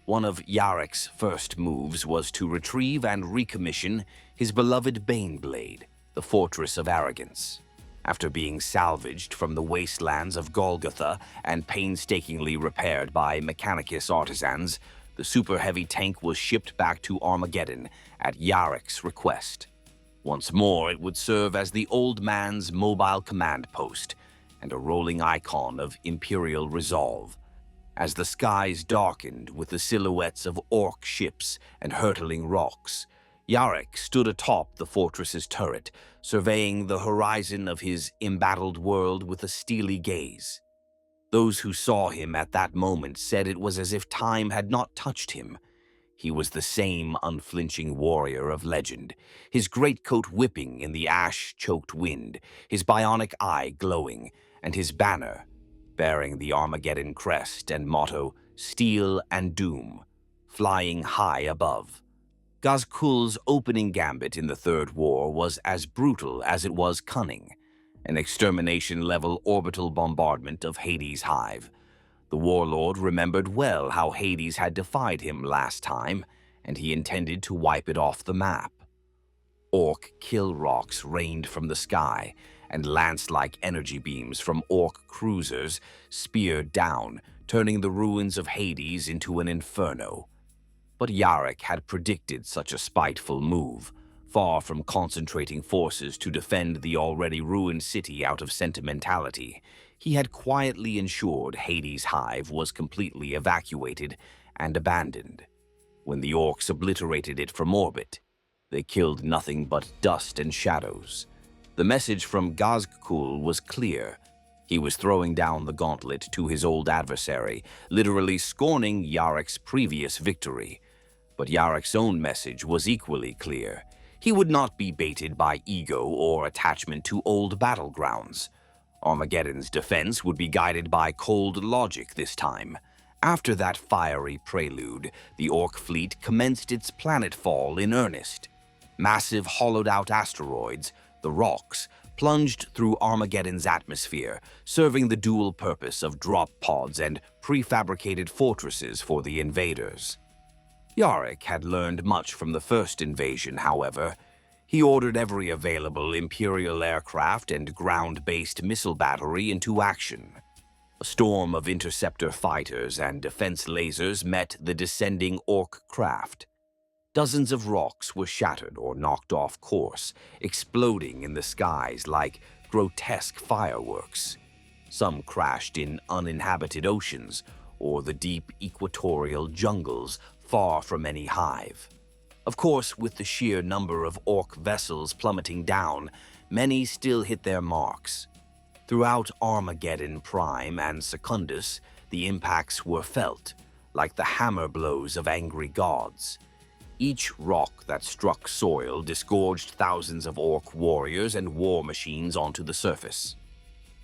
One of Yarrick's first moves was to retrieve and recommission his beloved Baneblade, the Fortress of Arrogance. After being salvaged from the wastelands of Golgotha and painstakingly repaired by Mechanicus artisans, the super-heavy tank was shipped back to Armageddon at Yarrick's request. Once more, it would serve as the old man's mobile command post and a rolling icon of Imperial resolve. As the skies darkened with the silhouettes of Ork ships and hurtling rocks, Yarrick stood atop the fortress's turret, surveying the horizon of his embattled world with a steely gaze. Those who saw him at that moment said it was as if time had not touched him. He was the same unflinching warrior of legend, his greatcoat whipping in the ash-choked wind, his bionic eye glowing, and his banner bearing the Armageddon crest and motto, "Steel and Doom," flying high above. Ghazghkull's opening gambit in the Third War was as brutal as it was cunning, an extermination-level orbital bombardment of Hades' hive. The warlord remembered well how Hades had defied him last time, and he intended to wipe it off the map. Ork kill rocks rained from the sky, and lance-like energy beams from Ork cruisers speared down, turning the ruins of Hades into an inferno. But Yarrick had predicted such a spiteful move. Far from concentrating forces to defend the already ruined city out of sentimentality, he had quietly ensured Hades' hive was completely evacuated and abandoned. When the Orks obliterated it from orbit, they killed nothing but dust and shadows. The message from Ghazghkull was clear. He was throwing down the gauntlet to his old adversary, literally scorning Yarrick's previous victory. But Yarrick's own message was equally clear. He would not be baited by ego or attachment to old battlegrounds. Armageddon's defense would be guided by cold logic this time. After that fiery prelude, the Ork fleet commenced its planetfall in earnest. Massive hollowed-out asteroids, the rocks, plunged through Armageddon's atmosphere, serving the dual purpose of drop pods and prefabricated fortresses for the invaders. Yarrick had learned much from the first invasion, however. He ordered every available Imperial aircraft and ground-based missile battery into action. A storm of interceptor fighters and defense lasers met the descending Ork craft. Dozens of rocks were shattered or knocked off course, exploding in the skies like grotesque fireworks. Some crashed in uninhabited oceans or the deep equatorial jungles far from any hive. Of course, with the sheer number of Ork vessels plummeting down, many still hit their marks. Throughout Armageddon Prime and Secundus, the impacts were felt, like the hammer blows of angry gods. Each rock that struck soil disgorged thousands of Ork warriors and war machines onto the surface.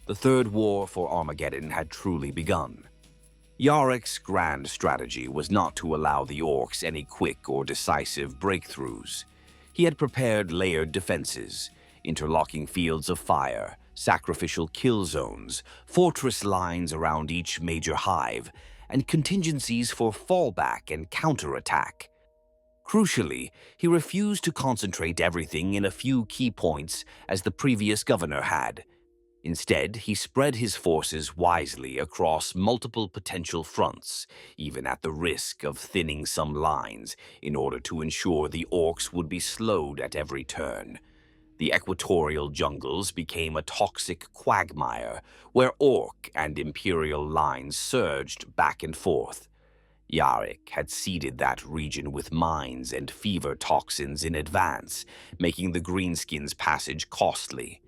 The Third War for Armageddon had truly begun. Yarrick's grand strategy was not to allow the Orks any quick or decisive breakthroughs. He had prepared layered defenses, interlocking fields of fire, sacrificial kill zones, fortress lines around each major hive, and contingencies for fallback and counterattack. Crucially, he refused to concentrate everything in a few key points as the previous governor had. Instead, he spread his forces wisely across multiple potential fronts, even at the risk of thinning some lines, in order to ensure the Orks would be slowed at every turn. The equatorial jungles became a toxic quagmire where Orc and Imperial lines surged back and forth. Yarrick had seeded that region with mines and fever toxins in advance, making the Greenskins' passage costly.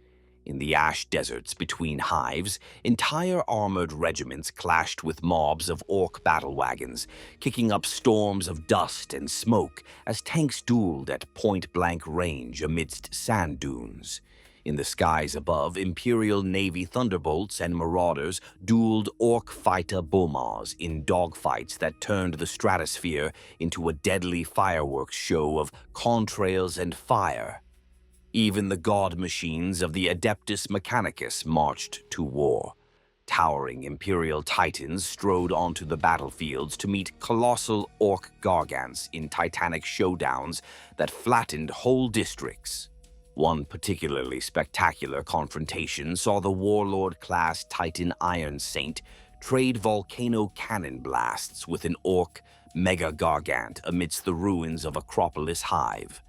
In the ash deserts between hives, entire armored regiments clashed with mobs of Orc battle wagons, kicking up storms of dust and smoke as tanks dueled at point-blank range amidst sand dunes. In the skies above, Imperial Navy Thunderbolts and Marauders dueled Orc fighter Bomars in dogfights that turned the stratosphere into a deadly fireworks show of contrails and fire. Even the god machines of the Adeptus Mechanicus marched to war. Towering Imperial Titans strode onto the battlefields to meet colossal Orc gargants in titanic showdowns that flattened whole districts. One particularly spectacular confrontation saw the Warlord-class Titan Iron Saint trade volcano cannon blasts with an Orc mega-gargant amidst the ruins of Acropolis Hive.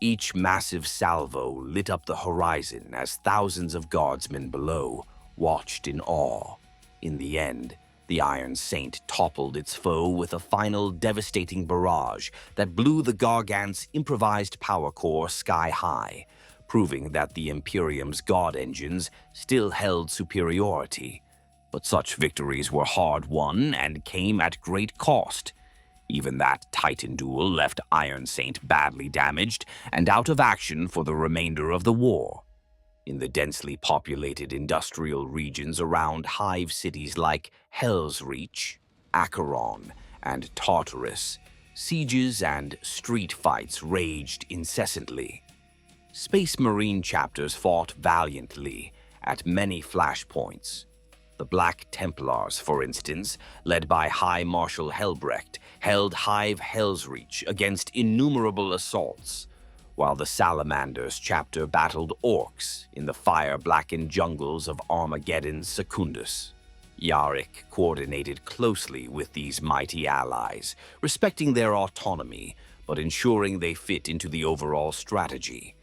Each massive salvo lit up the horizon as thousands of guardsmen below watched in awe. In the end, the Iron Saint toppled its foe with a final devastating barrage that blew the Gargant's improvised power core sky high, proving that the Imperium's god engines still held superiority. But such victories were hard-won and came at great cost. Even that Titan duel left Iron Saint badly damaged and out of action for the remainder of the war. In the densely populated industrial regions around hive cities like Hell's Reach, Acheron, and Tartarus, sieges and street fights raged incessantly. Space Marine chapters fought valiantly at many flashpoints. The Black Templars, for instance, led by High Marshal Helbrecht, held Hive Hellsreach against innumerable assaults, while the Salamanders chapter battled Orks in the fire-blackened jungles of Armageddon's Secundus. Yarrick coordinated closely with these mighty allies, respecting their autonomy, but ensuring they fit into the overall strategy.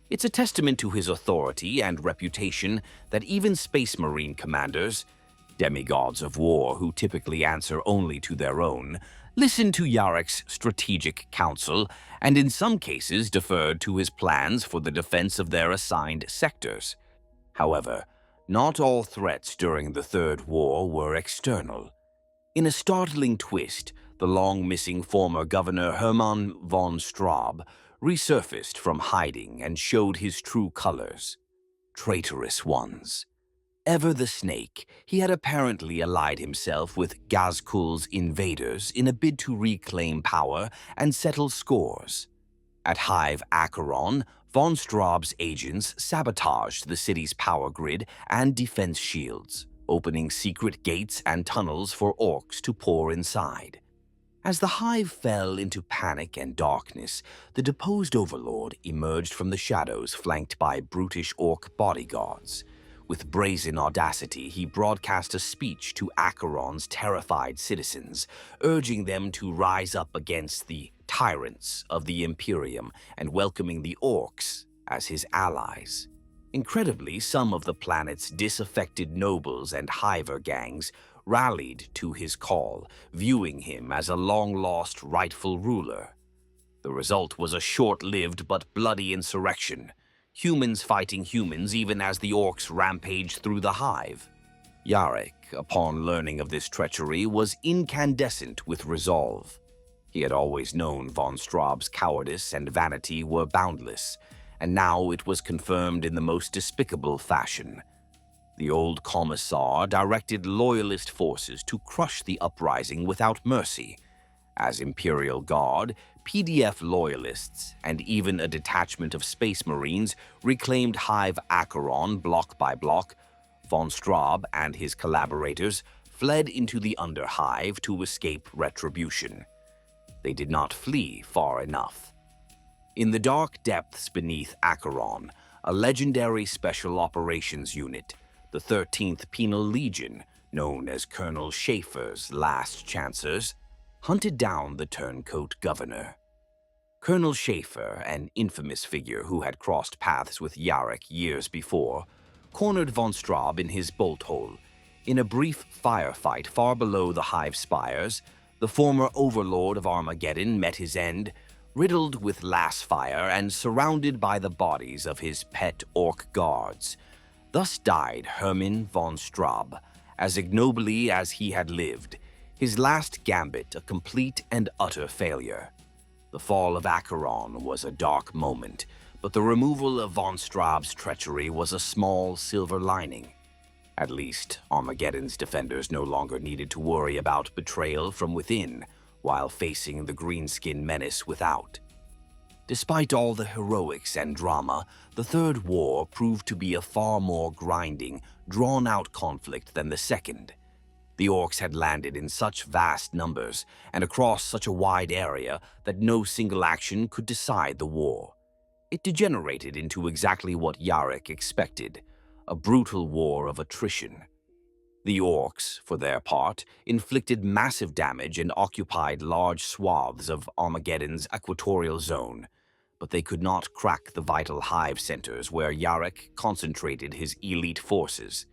It's a testament to his authority and reputation that even Space Marine commanders, demigods of war who typically answer only to their own, listened to Yarrick's strategic counsel and in some cases deferred to his plans for the defense of their assigned sectors. However, not all threats during the Third War were external. In a startling twist, the long-missing former Governor Hermann von Straub resurfaced from hiding and showed his true colors. Traitorous ones. Ever the Snake, he had apparently allied himself with Ghazghkull's invaders in a bid to reclaim power and settle scores. At Hive Acheron, von Straub's agents sabotaged the city's power grid and defense shields, opening secret gates and tunnels for Orks to pour inside. As the Hive fell into panic and darkness, the deposed overlord emerged from the shadows flanked by brutish Orc bodyguards. With brazen audacity, he broadcast a speech to Acheron's terrified citizens, urging them to rise up against the tyrants of the Imperium and welcoming the Orks as his allies. Incredibly, some of the planet's disaffected nobles and Hiver gangs rallied to his call, viewing him as a long-lost rightful ruler. The result was a short-lived but bloody insurrection, humans fighting humans even as the Orks rampaged through the Hive. Yarrick, upon learning of this treachery, was incandescent with resolve. He had always known von Straub's cowardice and vanity were boundless, and now it was confirmed in the most despicable fashion. The old Commissar directed loyalist forces to crush the uprising without mercy. As Imperial Guard, PDF loyalists, and even a detachment of Space Marines reclaimed Hive Acheron block by block. Von Straub and his collaborators fled into the Underhive to escape retribution. They did not flee far enough. In the dark depths beneath Acheron, a legendary special operations unit, the 13th Penal Legion, known as Colonel Schaefer's Last Chancers, hunted down the turncoat governor. Colonel Schaefer, an infamous figure who had crossed paths with Yarrick years before, cornered von Straub in his bolt hole. In a brief firefight far below the hive spires, the former overlord of Armageddon met his end, riddled with lass fire and surrounded by the bodies of his pet orc guards. Thus died Hermann von Straub, as ignobly as he had lived, his last gambit a complete and utter failure. The fall of Acheron was a dark moment, but the removal of von Straub's treachery was a small silver lining. At least, Armageddon's defenders no longer needed to worry about betrayal from within, while facing the greenskin menace without. Despite all the heroics and drama, the Third War proved to be a far more grinding, drawn-out conflict than the Second. The Orks had landed in such vast numbers and across such a wide area that no single action could decide the war. It degenerated into exactly what Yarrick expected, a brutal war of attrition. The Orks, for their part, inflicted massive damage and occupied large swaths of Armageddon's equatorial zone, but they could not crack the vital hive centers where Yarrick concentrated his elite forces.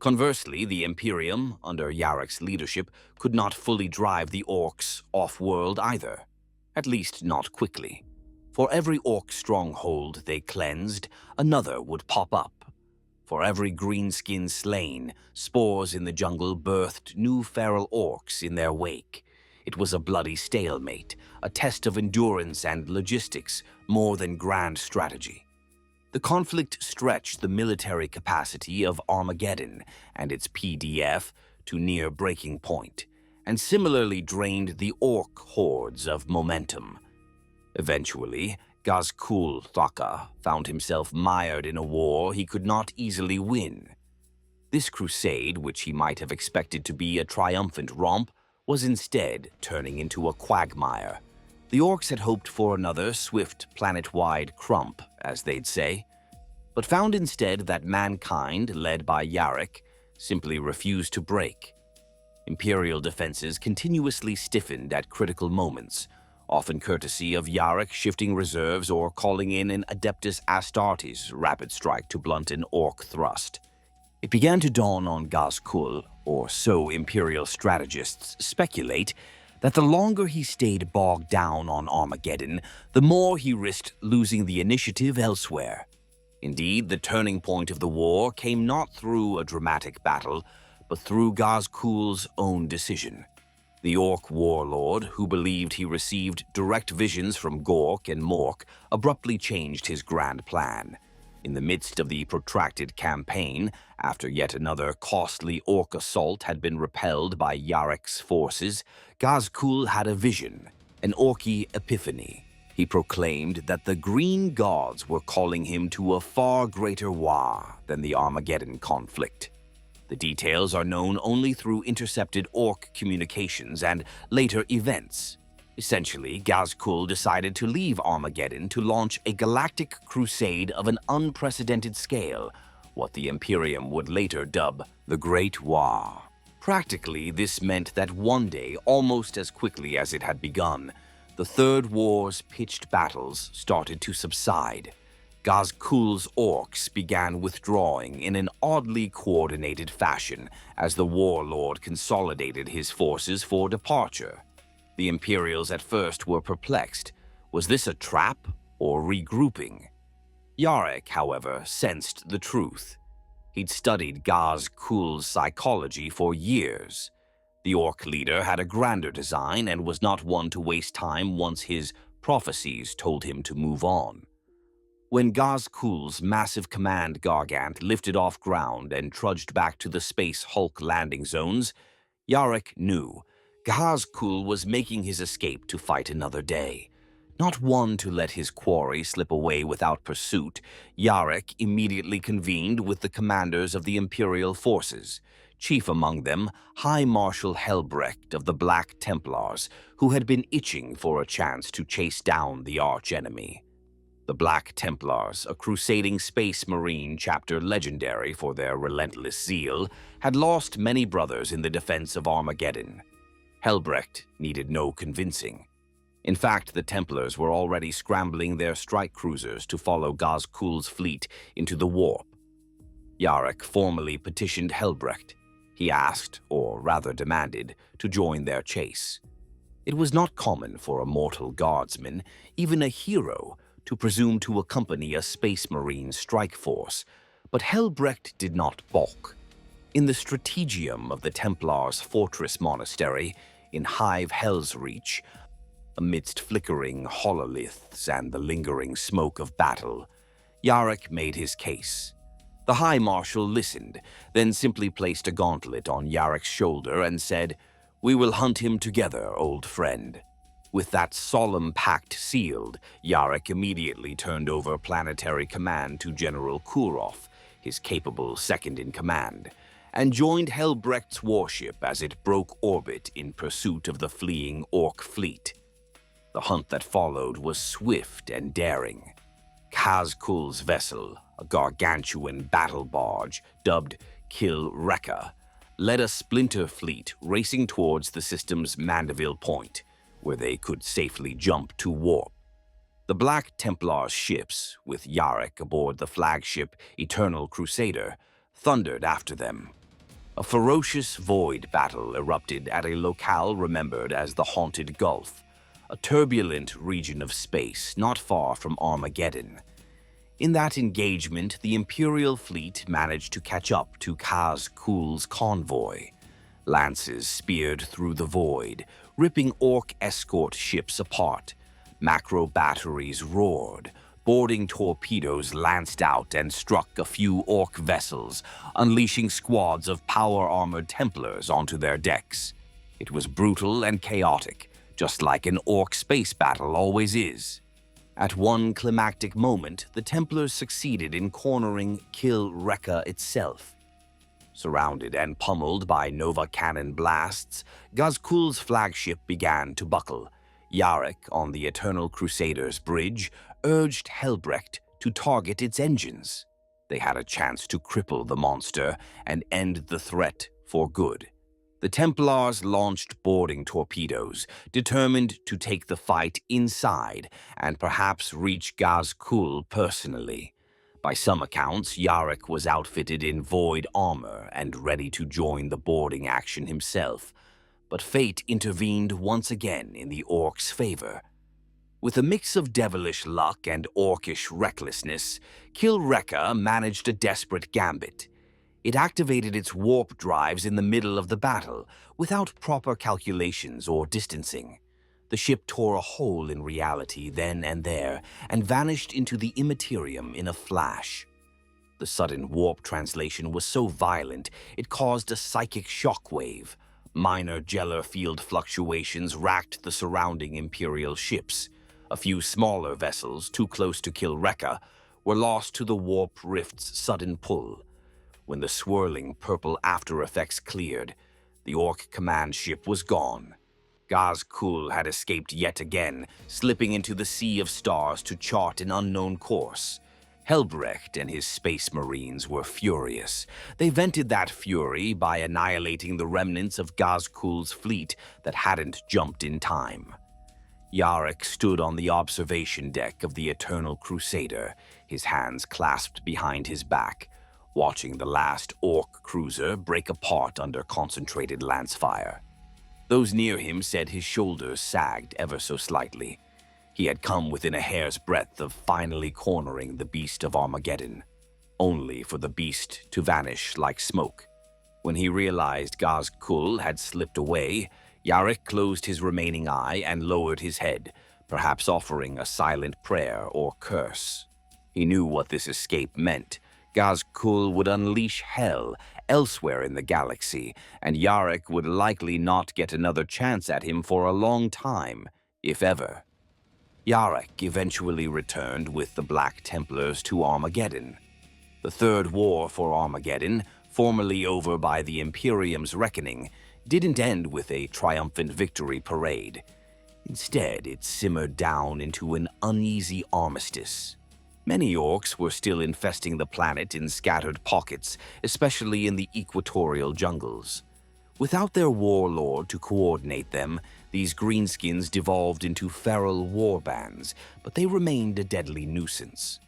Conversely, the Imperium, under Yarrick's leadership, could not fully drive the Orks off-world either, at least not quickly. For every Ork stronghold they cleansed, another would pop up. For every greenskin slain, spores in the jungle birthed new feral Orks in their wake. It was a bloody stalemate, a test of endurance and logistics more than grand strategy. The conflict stretched the military capacity of Armageddon and its PDF to near breaking point, and similarly drained the Ork hordes of momentum. Eventually, Ghazghkull Thraka found himself mired in a war he could not easily win. This crusade, which he might have expected to be a triumphant romp, was instead turning into a quagmire. The Orks had hoped for another swift planet-wide crump, as they'd say, but found instead that mankind, led by Yarrick, simply refused to break. Imperial defenses continuously stiffened at critical moments, often courtesy of Yarrick shifting reserves or calling in an Adeptus Astartes rapid strike to blunt an Ork thrust. It began to dawn on Ghazghkull, or so Imperial strategists speculate, that the longer he stayed bogged down on Armageddon, the more he risked losing the initiative elsewhere. Indeed, the turning point of the war came not through a dramatic battle, but through Ghazghkull's own decision. The Ork warlord, who believed he received direct visions from Gork and Mork, abruptly changed his grand plan. In the midst of the protracted campaign, after yet another costly Ork assault had been repelled by Yarrick's forces, Ghazghkull had a vision, an Orky epiphany. He proclaimed that the green gods were calling him to a far greater war than the Armageddon conflict. The details are known only through intercepted Ork communications and later events. Essentially, Ghazghkull decided to leave Armageddon to launch a galactic crusade of an unprecedented scale, what the Imperium would later dub the Great War. Practically, this meant that one day, almost as quickly as it had begun, the Third War's pitched battles started to subside. Ghazghkull's Orks began withdrawing in an oddly coordinated fashion as the warlord consolidated his forces for departure. The Imperials at first were perplexed. Was this a trap or regrouping? Yarrick, however, sensed the truth. He'd studied Ghazghkull's psychology for years. The Ork leader had a grander design and was not one to waste time once his prophecies told him to move on. When Ghazghkull's massive command Gargant lifted off ground and trudged back to the space Hulk landing zones, Yarrick knew Ghazghkull was making his escape to fight another day. Not one to let his quarry slip away without pursuit, Yarrick immediately convened with the commanders of the Imperial forces, chief among them High Marshal Helbrecht of the Black Templars, who had been itching for a chance to chase down the archenemy. The Black Templars, a crusading space marine chapter legendary for their relentless zeal, had lost many brothers in the defense of Armageddon. Helbrecht needed no convincing. In fact, the Templars were already scrambling their strike cruisers to follow Ghazghkull's fleet into the warp. Yarrick formally petitioned Helbrecht. He asked, or rather demanded, to join their chase. It was not common for a mortal guardsman, even a hero, to presume to accompany a space marine strike force, but Helbrecht did not balk. In the strategium of the Templars' fortress monastery, in Hive Hell's Reach, amidst flickering hololiths and the lingering smoke of battle, Yarrick made his case. The High Marshal listened, then simply placed a gauntlet on Yarrick's shoulder and said, "We will hunt him together, old friend." With that solemn pact sealed, Yarrick immediately turned over planetary command to General Kurov, his capable second-in-command, and joined Helbrecht's warship as it broke orbit in pursuit of the fleeing Ork fleet. The hunt that followed was swift and daring. Ghazghkull's vessel, a gargantuan battle barge dubbed Kill Rekka, led a splinter fleet racing towards the system's Mandeville Point, where they could safely jump to warp. The Black Templar's ships, with Yarrick aboard the flagship Eternal Crusader, thundered after them. A ferocious void battle erupted at a locale remembered as the Haunted Gulf, a turbulent region of space not far from Armageddon. In that engagement, the Imperial fleet managed to catch up to Ghazghkull's convoy. Lances speared through the void, ripping Ork escort ships apart. Macro batteries roared. Boarding torpedoes lanced out and struck a few Ork vessels, unleashing squads of power-armored Templars onto their decks. It was brutal and chaotic, just like an Ork space battle always is. At one climactic moment, the Templars succeeded in cornering Kill Rekka itself. Surrounded and pummeled by Nova cannon blasts, Ghazghkull's flagship began to buckle. Yarrick, on the Eternal Crusader's bridge, urged Helbrecht to target its engines. They had a chance to cripple the monster and end the threat for good. The Templars launched boarding torpedoes, determined to take the fight inside and perhaps reach Ghazghkull personally. By some accounts, Yarrick was outfitted in void armor and ready to join the boarding action himself. But fate intervened once again in the Orks' favor. With a mix of devilish luck and orcish recklessness, Kill Rekka managed a desperate gambit. It activated its warp drives in the middle of the battle, without proper calculations or distancing. The ship tore a hole in reality then and there, and vanished into the immaterium in a flash. The sudden warp translation was so violent, it caused a psychic shockwave. Minor Geller field fluctuations racked the surrounding Imperial ships. A few smaller vessels, too close to Kill Rekka, were lost to the warp rift's sudden pull. When the swirling purple after-effects cleared, the Ork command ship was gone. Ghazghkull had escaped yet again, slipping into the sea of stars to chart an unknown course. Helbrecht and his space marines were furious. They vented that fury by annihilating the remnants of Ghazghkull's fleet that hadn't jumped in time. Yarrick stood on the observation deck of the Eternal Crusader, his hands clasped behind his back, watching the last Ork cruiser break apart under concentrated lance fire. Those near him said his shoulders sagged ever so slightly. He had come within a hair's breadth of finally cornering the beast of Armageddon, only for the beast to vanish like smoke. When he realized Ghazghkull had slipped away, Yarrick closed his remaining eye and lowered his head, perhaps offering a silent prayer or curse. He knew what this escape meant. Ghazghkull would unleash hell elsewhere in the galaxy, and Yarrick would likely not get another chance at him for a long time, if ever. Yarrick eventually returned with the Black Templars to Armageddon. The Third War for Armageddon, formerly over by the Imperium's reckoning, didn't end with a triumphant victory parade. Instead, it simmered down into an uneasy armistice. Many Orks were still infesting the planet in scattered pockets, especially in the equatorial jungles. Without their warlord to coordinate them, these greenskins devolved into feral warbands, but they remained a deadly nuisance.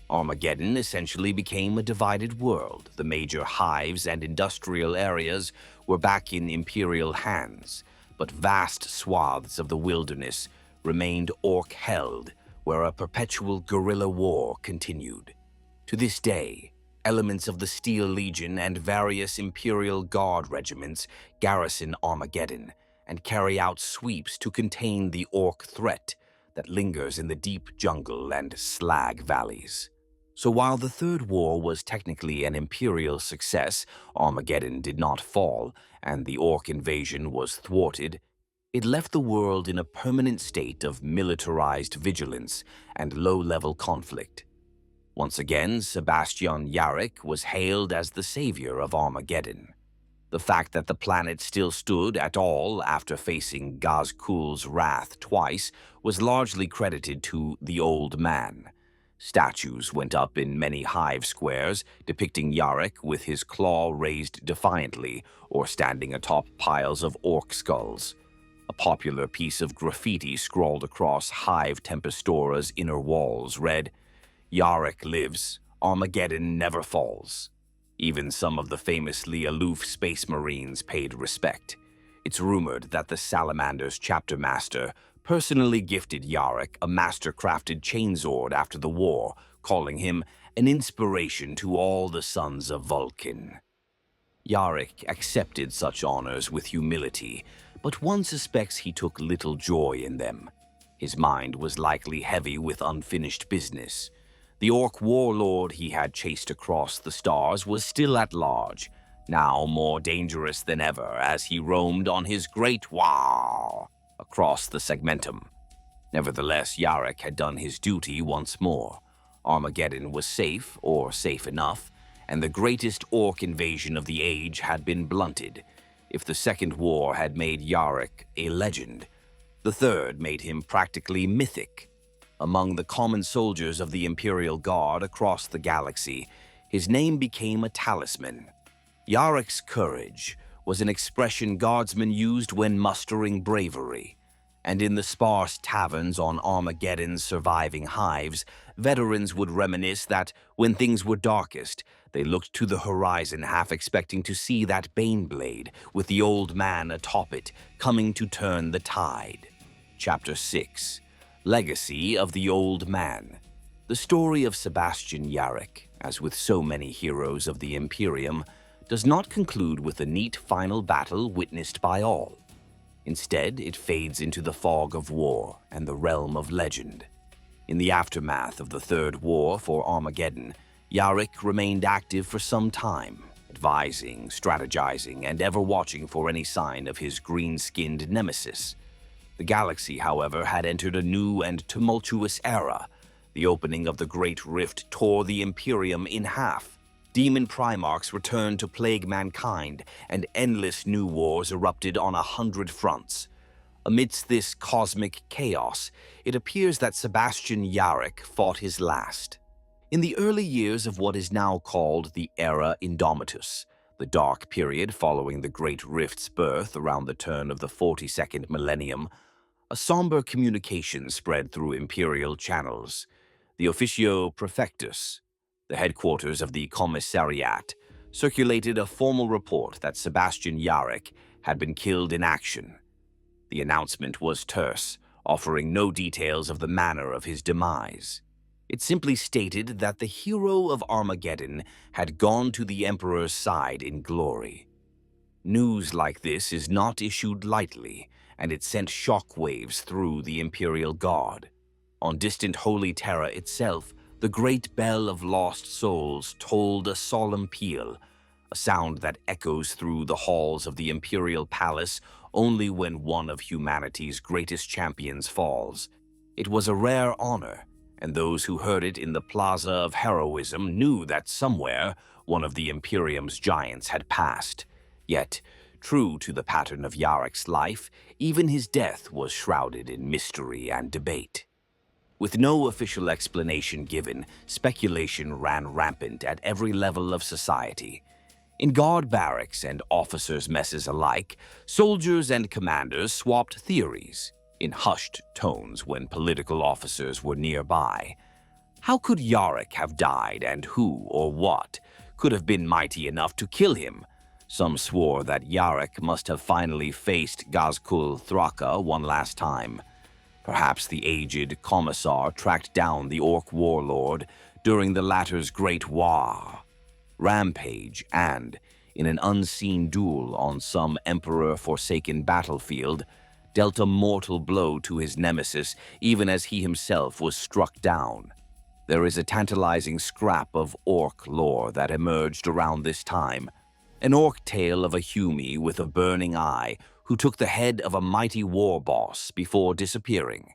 Armageddon essentially became a divided world. The major hives and industrial areas were back in Imperial hands, but vast swaths of the wilderness remained Ork-held, where a perpetual guerrilla war continued. To this day, elements of the Steel Legion and various Imperial Guard regiments garrison Armageddon and carry out sweeps to contain the Ork threat that lingers in the deep jungle and slag valleys. So while the Third War was technically an Imperial success, Armageddon did not fall, and the Ork invasion was thwarted, it left the world in a permanent state of militarized vigilance and low-level conflict. Once again, Sebastian Yarrick was hailed as the savior of Armageddon. The fact that the planet still stood at all after facing Ghazghkull's wrath twice was largely credited to the Old Man. Statues went up in many hive squares depicting Yarrick with his claw raised defiantly or standing atop piles of orc skulls. A popular piece of graffiti scrawled across Hive Tempestora's inner walls read, "Yarrick lives, Armageddon never falls." Even some of the famously aloof Space Marines paid respect. It's rumored that the Salamander's chapter master personally gifted Yarrick a master-crafted chainsword after the war, calling him an inspiration to all the sons of Vulcan. Yarrick accepted such honors with humility, but one suspects he took little joy in them. His mind was likely heavy with unfinished business. The Ork warlord he had chased across the stars was still at large, now more dangerous than ever as he roamed on his great wow across the segmentum. Nevertheless, Yarrick had done his duty once more. Armageddon was safe, or safe enough, and the greatest Ork invasion of the age had been blunted. If the Second War had made Yarrick a legend, the Third made him practically mythic. Among the common soldiers of the Imperial Guard across the galaxy, his name became a talisman. Yarrick's courage was an expression guardsmen used when mustering bravery, and in the sparse taverns on Armageddon's surviving hives, veterans would reminisce that when things were darkest, they looked to the horizon half expecting to see that Baneblade with the Old Man atop it coming to turn the tide. Chapter 6. Legacy of the Old Man. The story of Sebastian Yarrick, as with so many heroes of the Imperium, does not conclude with a neat final battle witnessed by all. Instead, it fades into the fog of war and the realm of legend. In the aftermath of the Third War for Armageddon, Yarrick remained active for some time, advising, strategizing, and ever watching for any sign of his green-skinned nemesis. The galaxy, however, had entered a new and tumultuous era. The opening of the Great Rift tore the Imperium in half. Demon Primarchs returned to plague mankind, and endless new wars erupted on 100 fronts. Amidst this cosmic chaos, it appears that Sebastian Yarrick fought his last. In the early years of what is now called the Era Indomitus, the dark period following the Great Rift's birth around the turn of the 42nd millennium, a somber communication spread through imperial channels. The Officio Prefectus, the headquarters of the Commissariat, circulated a formal report that Sebastian Yarrick had been killed in action. The announcement was terse, offering no details of the manner of his demise. It simply stated that the hero of Armageddon had gone to the Emperor's side in glory. News like this is not issued lightly, and it sent shockwaves through the Imperial Guard. On distant Holy Terra itself, the great bell of lost souls tolled a solemn peal, a sound that echoes through the halls of the Imperial Palace only when one of humanity's greatest champions falls. It was a rare honor, and those who heard it in the Plaza of Heroism knew that somewhere one of the Imperium's giants had passed. Yet, true to the pattern of Yarrick's life, even his death was shrouded in mystery and debate. With no official explanation given, speculation ran rampant at every level of society. In guard barracks and officers' messes alike, soldiers and commanders swapped theories in hushed tones when political officers were nearby. How could Yarrick have died, and who or what could have been mighty enough to kill him? Some swore that Yarrick must have finally faced Ghazghkull Thraka one last time. Perhaps the aged Commissar tracked down the Orc warlord during the latter's great war, rampage, and, in an unseen duel on some Emperor-forsaken battlefield, dealt a mortal blow to his nemesis even as he himself was struck down. There is a tantalizing scrap of Orc lore that emerged around this time, an Orc tale of a Hume with a burning eye who took the head of a mighty war boss before disappearing.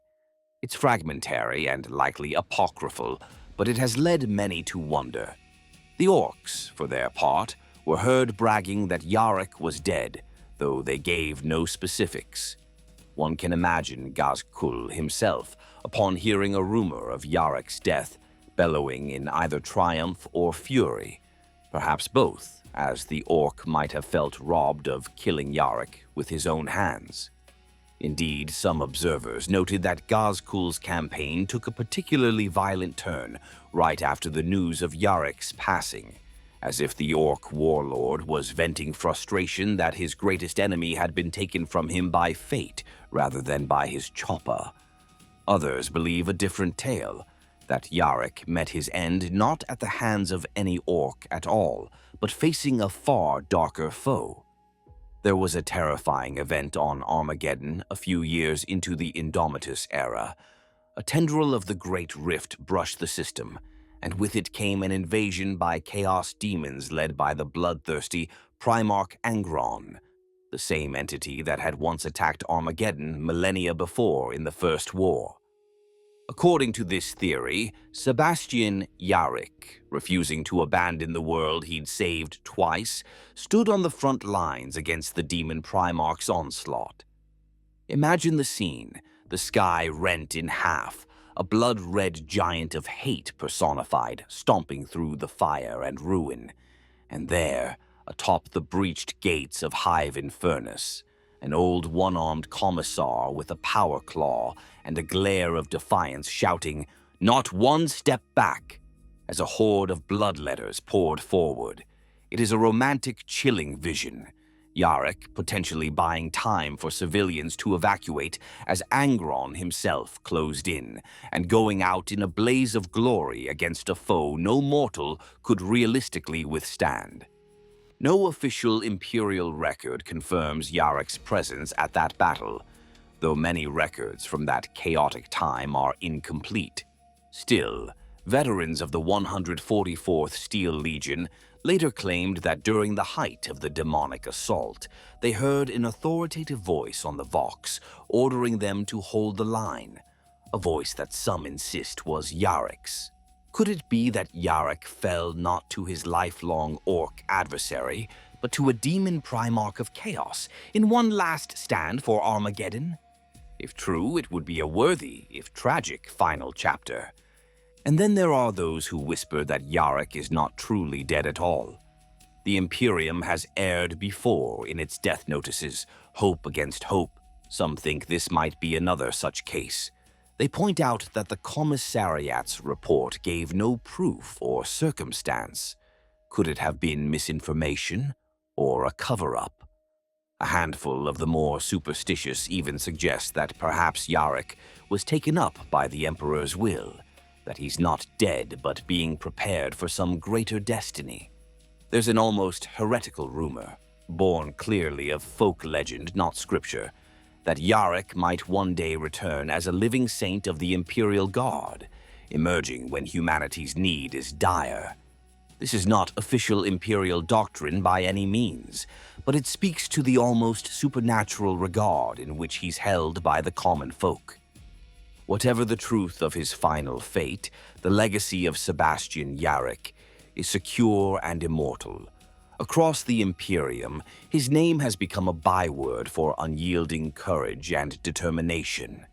It's fragmentary and likely apocryphal, but it has led many to wonder. The Orcs, for their part, were heard bragging that Yarrick was dead, though they gave no specifics. One can imagine Ghazghkull himself, upon hearing a rumor of Yarrick's death, bellowing in either triumph or fury, perhaps both, as the Orc might have felt robbed of killing Yarrick with his own hands. Indeed, some observers noted that Ghazghkull's campaign took a particularly violent turn right after the news of Yarrick's passing, as if the Orc warlord was venting frustration that his greatest enemy had been taken from him by fate rather than by his chopper. Others believe a different tale, that Yarrick met his end not at the hands of any Orc at all, but facing a far darker foe. There was a terrifying event on Armageddon a few years into the Indomitus era. A tendril of the Great Rift brushed the system, and with it came an invasion by chaos demons led by the bloodthirsty Primarch Angron, the same entity that had once attacked Armageddon millennia before in the First War. According to this theory, Sebastian Yarrick, refusing to abandon the world he'd saved twice, stood on the front lines against the demon Primarch's onslaught. Imagine the scene, the sky rent in half, a blood-red giant of hate personified, stomping through the fire and ruin. And there, atop the breached gates of Hive Infernus, an old one-armed Commissar with a power claw and a glare of defiance shouting, "Not one step back!" as a horde of bloodletters poured forward. It is a romantic, chilling vision. Yarrick potentially buying time for civilians to evacuate as Angron himself closed in, and going out in a blaze of glory against a foe no mortal could realistically withstand. No official Imperial record confirms Yarrick's presence at that battle, though many records from that chaotic time are incomplete. Still, veterans of the 144th Steel Legion later claimed that during the height of the demonic assault, they heard an authoritative voice on the Vox ordering them to hold the line, a voice that some insist was Yarrick's. Could it be that Yarrick fell not to his lifelong Orc adversary, but to a demon Primarch of Chaos in one last stand for Armageddon? If true, it would be a worthy, if tragic, final chapter. And then there are those who whisper that Yarrick is not truly dead at all. The Imperium has erred before in its death notices, hope against hope. Some think this might be another such case. They point out that the Commissariat's report gave no proof or circumstance. Could it have been misinformation or a cover-up? A handful of the more superstitious even suggest that perhaps Yarrick was taken up by the Emperor's will, that he's not dead but being prepared for some greater destiny. There's an almost heretical rumor, born clearly of folk legend, not scripture, that Yarrick might one day return as a living saint of the Imperial Guard, emerging when humanity's need is dire. This is not official Imperial doctrine by any means, but it speaks to the almost supernatural regard in which he's held by the common folk. Whatever the truth of his final fate, the legacy of Sebastian Yarrick is secure and immortal. Across the Imperium, his name has become a byword for unyielding courage and determination.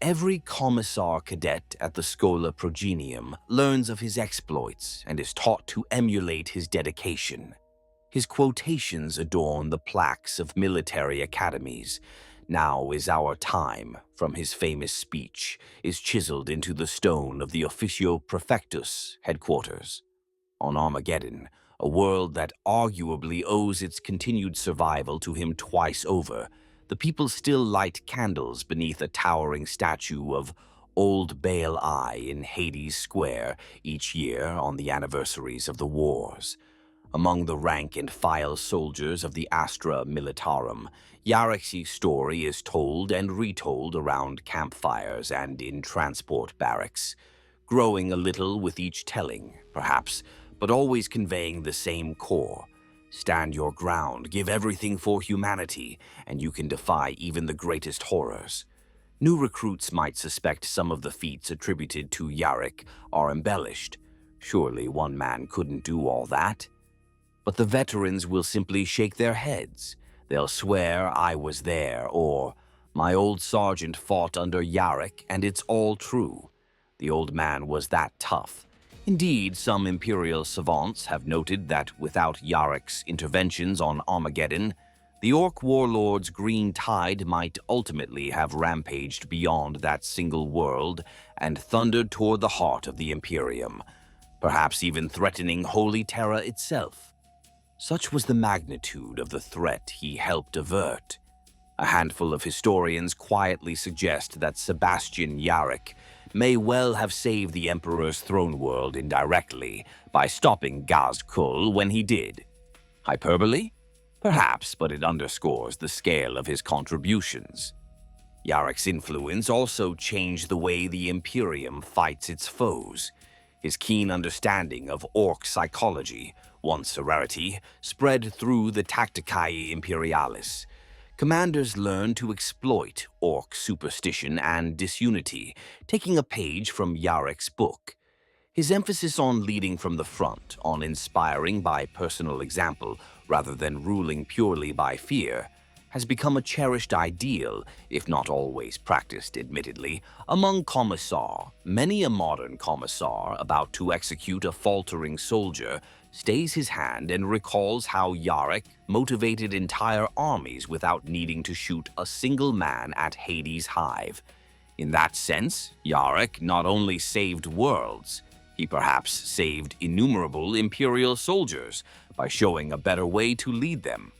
Every Commissar cadet at the Schola Progenium learns of his exploits and is taught to emulate his dedication. His quotations adorn the plaques of military academies. "Now is our time," from his famous speech, is chiseled into the stone of the Officio Prefectus headquarters. On Armageddon, a world that arguably owes its continued survival to him twice over, the people still light candles beneath a towering statue of old Bale Eye in Hades Square each year on the anniversaries of the wars. Among the rank-and-file soldiers of the Astra Militarum, Yarrick's story is told and retold around campfires and in transport barracks, growing a little with each telling, perhaps, but always conveying the same core. Stand your ground, give everything for humanity, and you can defy even the greatest horrors. New recruits might suspect some of the feats attributed to Yarrick are embellished. Surely one man couldn't do all that. But the veterans will simply shake their heads. They'll swear I was there, or my old sergeant fought under Yarrick and it's all true. The old man was that tough. Indeed, some Imperial savants have noted that without Yarrick's interventions on Armageddon, the Orc warlord's green tide might ultimately have rampaged beyond that single world and thundered toward the heart of the Imperium, perhaps even threatening Holy Terra itself. Such was the magnitude of the threat he helped avert. A handful of historians quietly suggest that Sebastian Yarrick may well have saved the Emperor's throne world indirectly by stopping Ghazghkull when he did. Hyperbole? Perhaps, but it underscores the scale of his contributions. Yarrick's influence also changed the way the Imperium fights its foes. His keen understanding of Orc psychology, once a rarity, spread through the Tacticae Imperialis. Commanders learned to exploit Orc superstition and disunity, taking a page from Yarrick's book. His emphasis on leading from the front, on inspiring by personal example rather than ruling purely by fear, has become a cherished ideal, if not always practiced, admittedly, among Commissar. Many a modern Commissar about to execute a faltering soldier stays his hand and recalls how Yarrick motivated entire armies without needing to shoot a single man at Hades' hive. In that sense, Yarrick not only saved worlds, he perhaps saved innumerable Imperial soldiers by showing a better way to lead them.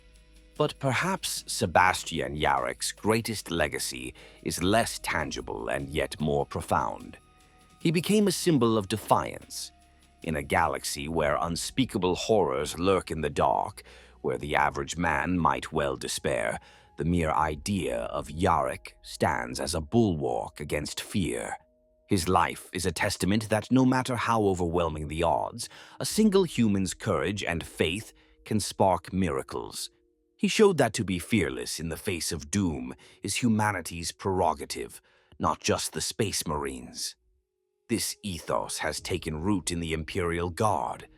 But perhaps Sebastian Yarrick's greatest legacy is less tangible and yet more profound. He became a symbol of defiance. In a galaxy where unspeakable horrors lurk in the dark, where the average man might well despair, the mere idea of Yarrick stands as a bulwark against fear. His life is a testament that no matter how overwhelming the odds, a single human's courage and faith can spark miracles. He showed that to be fearless in the face of doom is humanity's prerogative, not just the Space Marines. This ethos has taken root in the Imperial Guard.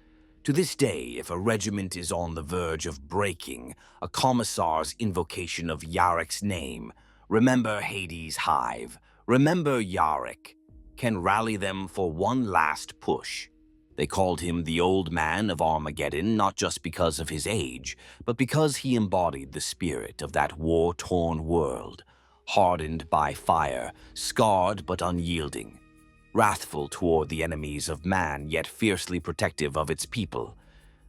To this day, if a regiment is on the verge of breaking, a Commissar's invocation of Yarrick's name, "Remember Hades' hive, remember Yarrick," can rally them for one last push. They called him the Old Man of Armageddon not just because of his age, but because he embodied the spirit of that war-torn world, hardened by fire, scarred but unyielding, wrathful toward the enemies of man yet fiercely protective of its people.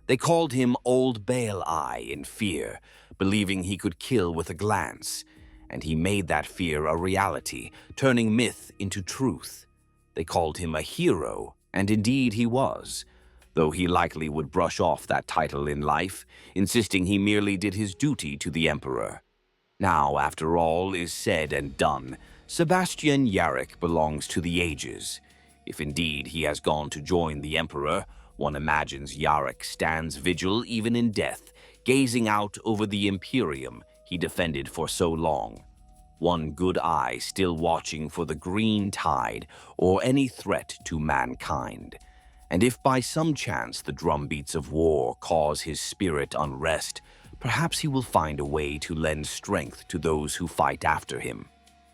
They called him Old Bale Eye in fear, believing he could kill with a glance, and he made that fear a reality, turning myth into truth. They called him a hero, and indeed he was, though he likely would brush off that title in life, insisting he merely did his duty to the Emperor. Now, after all is said and done, Sebastian Yarrick belongs to the ages. If indeed he has gone to join the Emperor, one imagines Yarrick stands vigil even in death, gazing out over the Imperium he defended for so long. One good eye still watching for the green tide or any threat to mankind. And if by some chance the drumbeats of war cause his spirit unrest, perhaps he will find a way to lend strength to those who fight after him.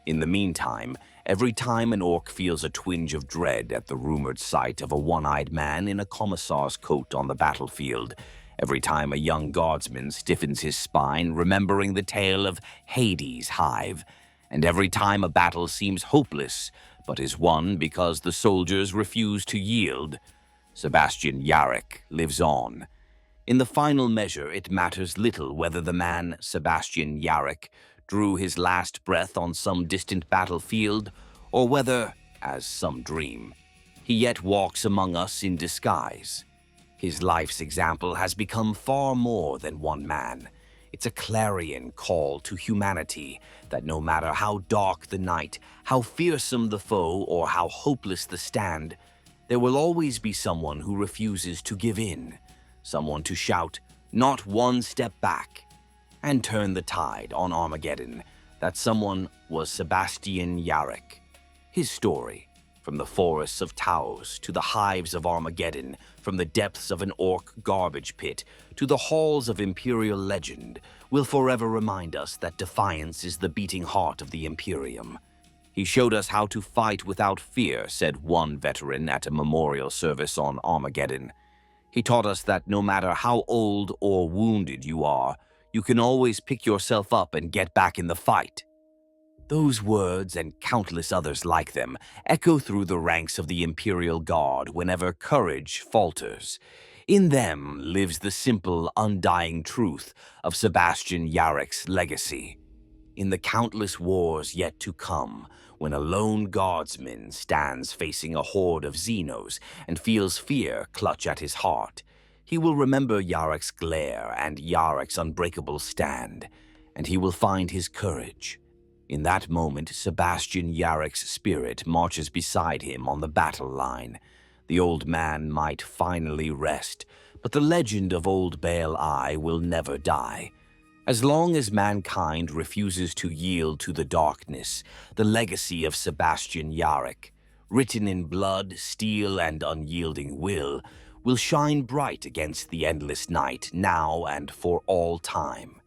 In the meantime, every time an Orc feels a twinge of dread at the rumored sight of a one-eyed man in a Commissar's coat on the battlefield, Every time a young guardsman stiffens his spine, remembering the tale of Hades' hive, and every time a battle seems hopeless, but is won because the soldiers refuse to yield, Sebastian Yarrick lives on. In the final measure, it matters little whether the man, Sebastian Yarrick, drew his last breath on some distant battlefield, or whether, as some dream, he yet walks among us in disguise. His life's example has become far more than one man. It's a clarion call to humanity that no matter how dark the night, how fearsome the foe, or how hopeless the stand, there will always be someone who refuses to give in, someone to shout, "Not one step back," and turn the tide on Armageddon. That someone was Sebastian Yarrick. His story, from the forests of Taos to the hives of Armageddon, from the depths of an Ork garbage pit to the halls of Imperial legend, will forever remind us that defiance is the beating heart of the Imperium. "He showed us how to fight without fear," said one veteran at a memorial service on Armageddon. "He taught us that no matter how old or wounded you are, you can always pick yourself up and get back in the fight." Those words, and countless others like them, echo through the ranks of the Imperial Guard whenever courage falters. In them lives the simple, undying truth of Sebastian Yarrick's legacy. In the countless wars yet to come, when a lone guardsman stands facing a horde of Xenos and feels fear clutch at his heart, he will remember Yarrick's glare and Yarrick's unbreakable stand, and he will find his courage. In that moment, Sebastian Yarrick's spirit marches beside him on the battle line. The old man might finally rest, but the legend of old Bale Eye will never die. As long as mankind refuses to yield to the darkness, the legacy of Sebastian Yarrick, written in blood, steel, and unyielding will shine bright against the endless night now and for all time.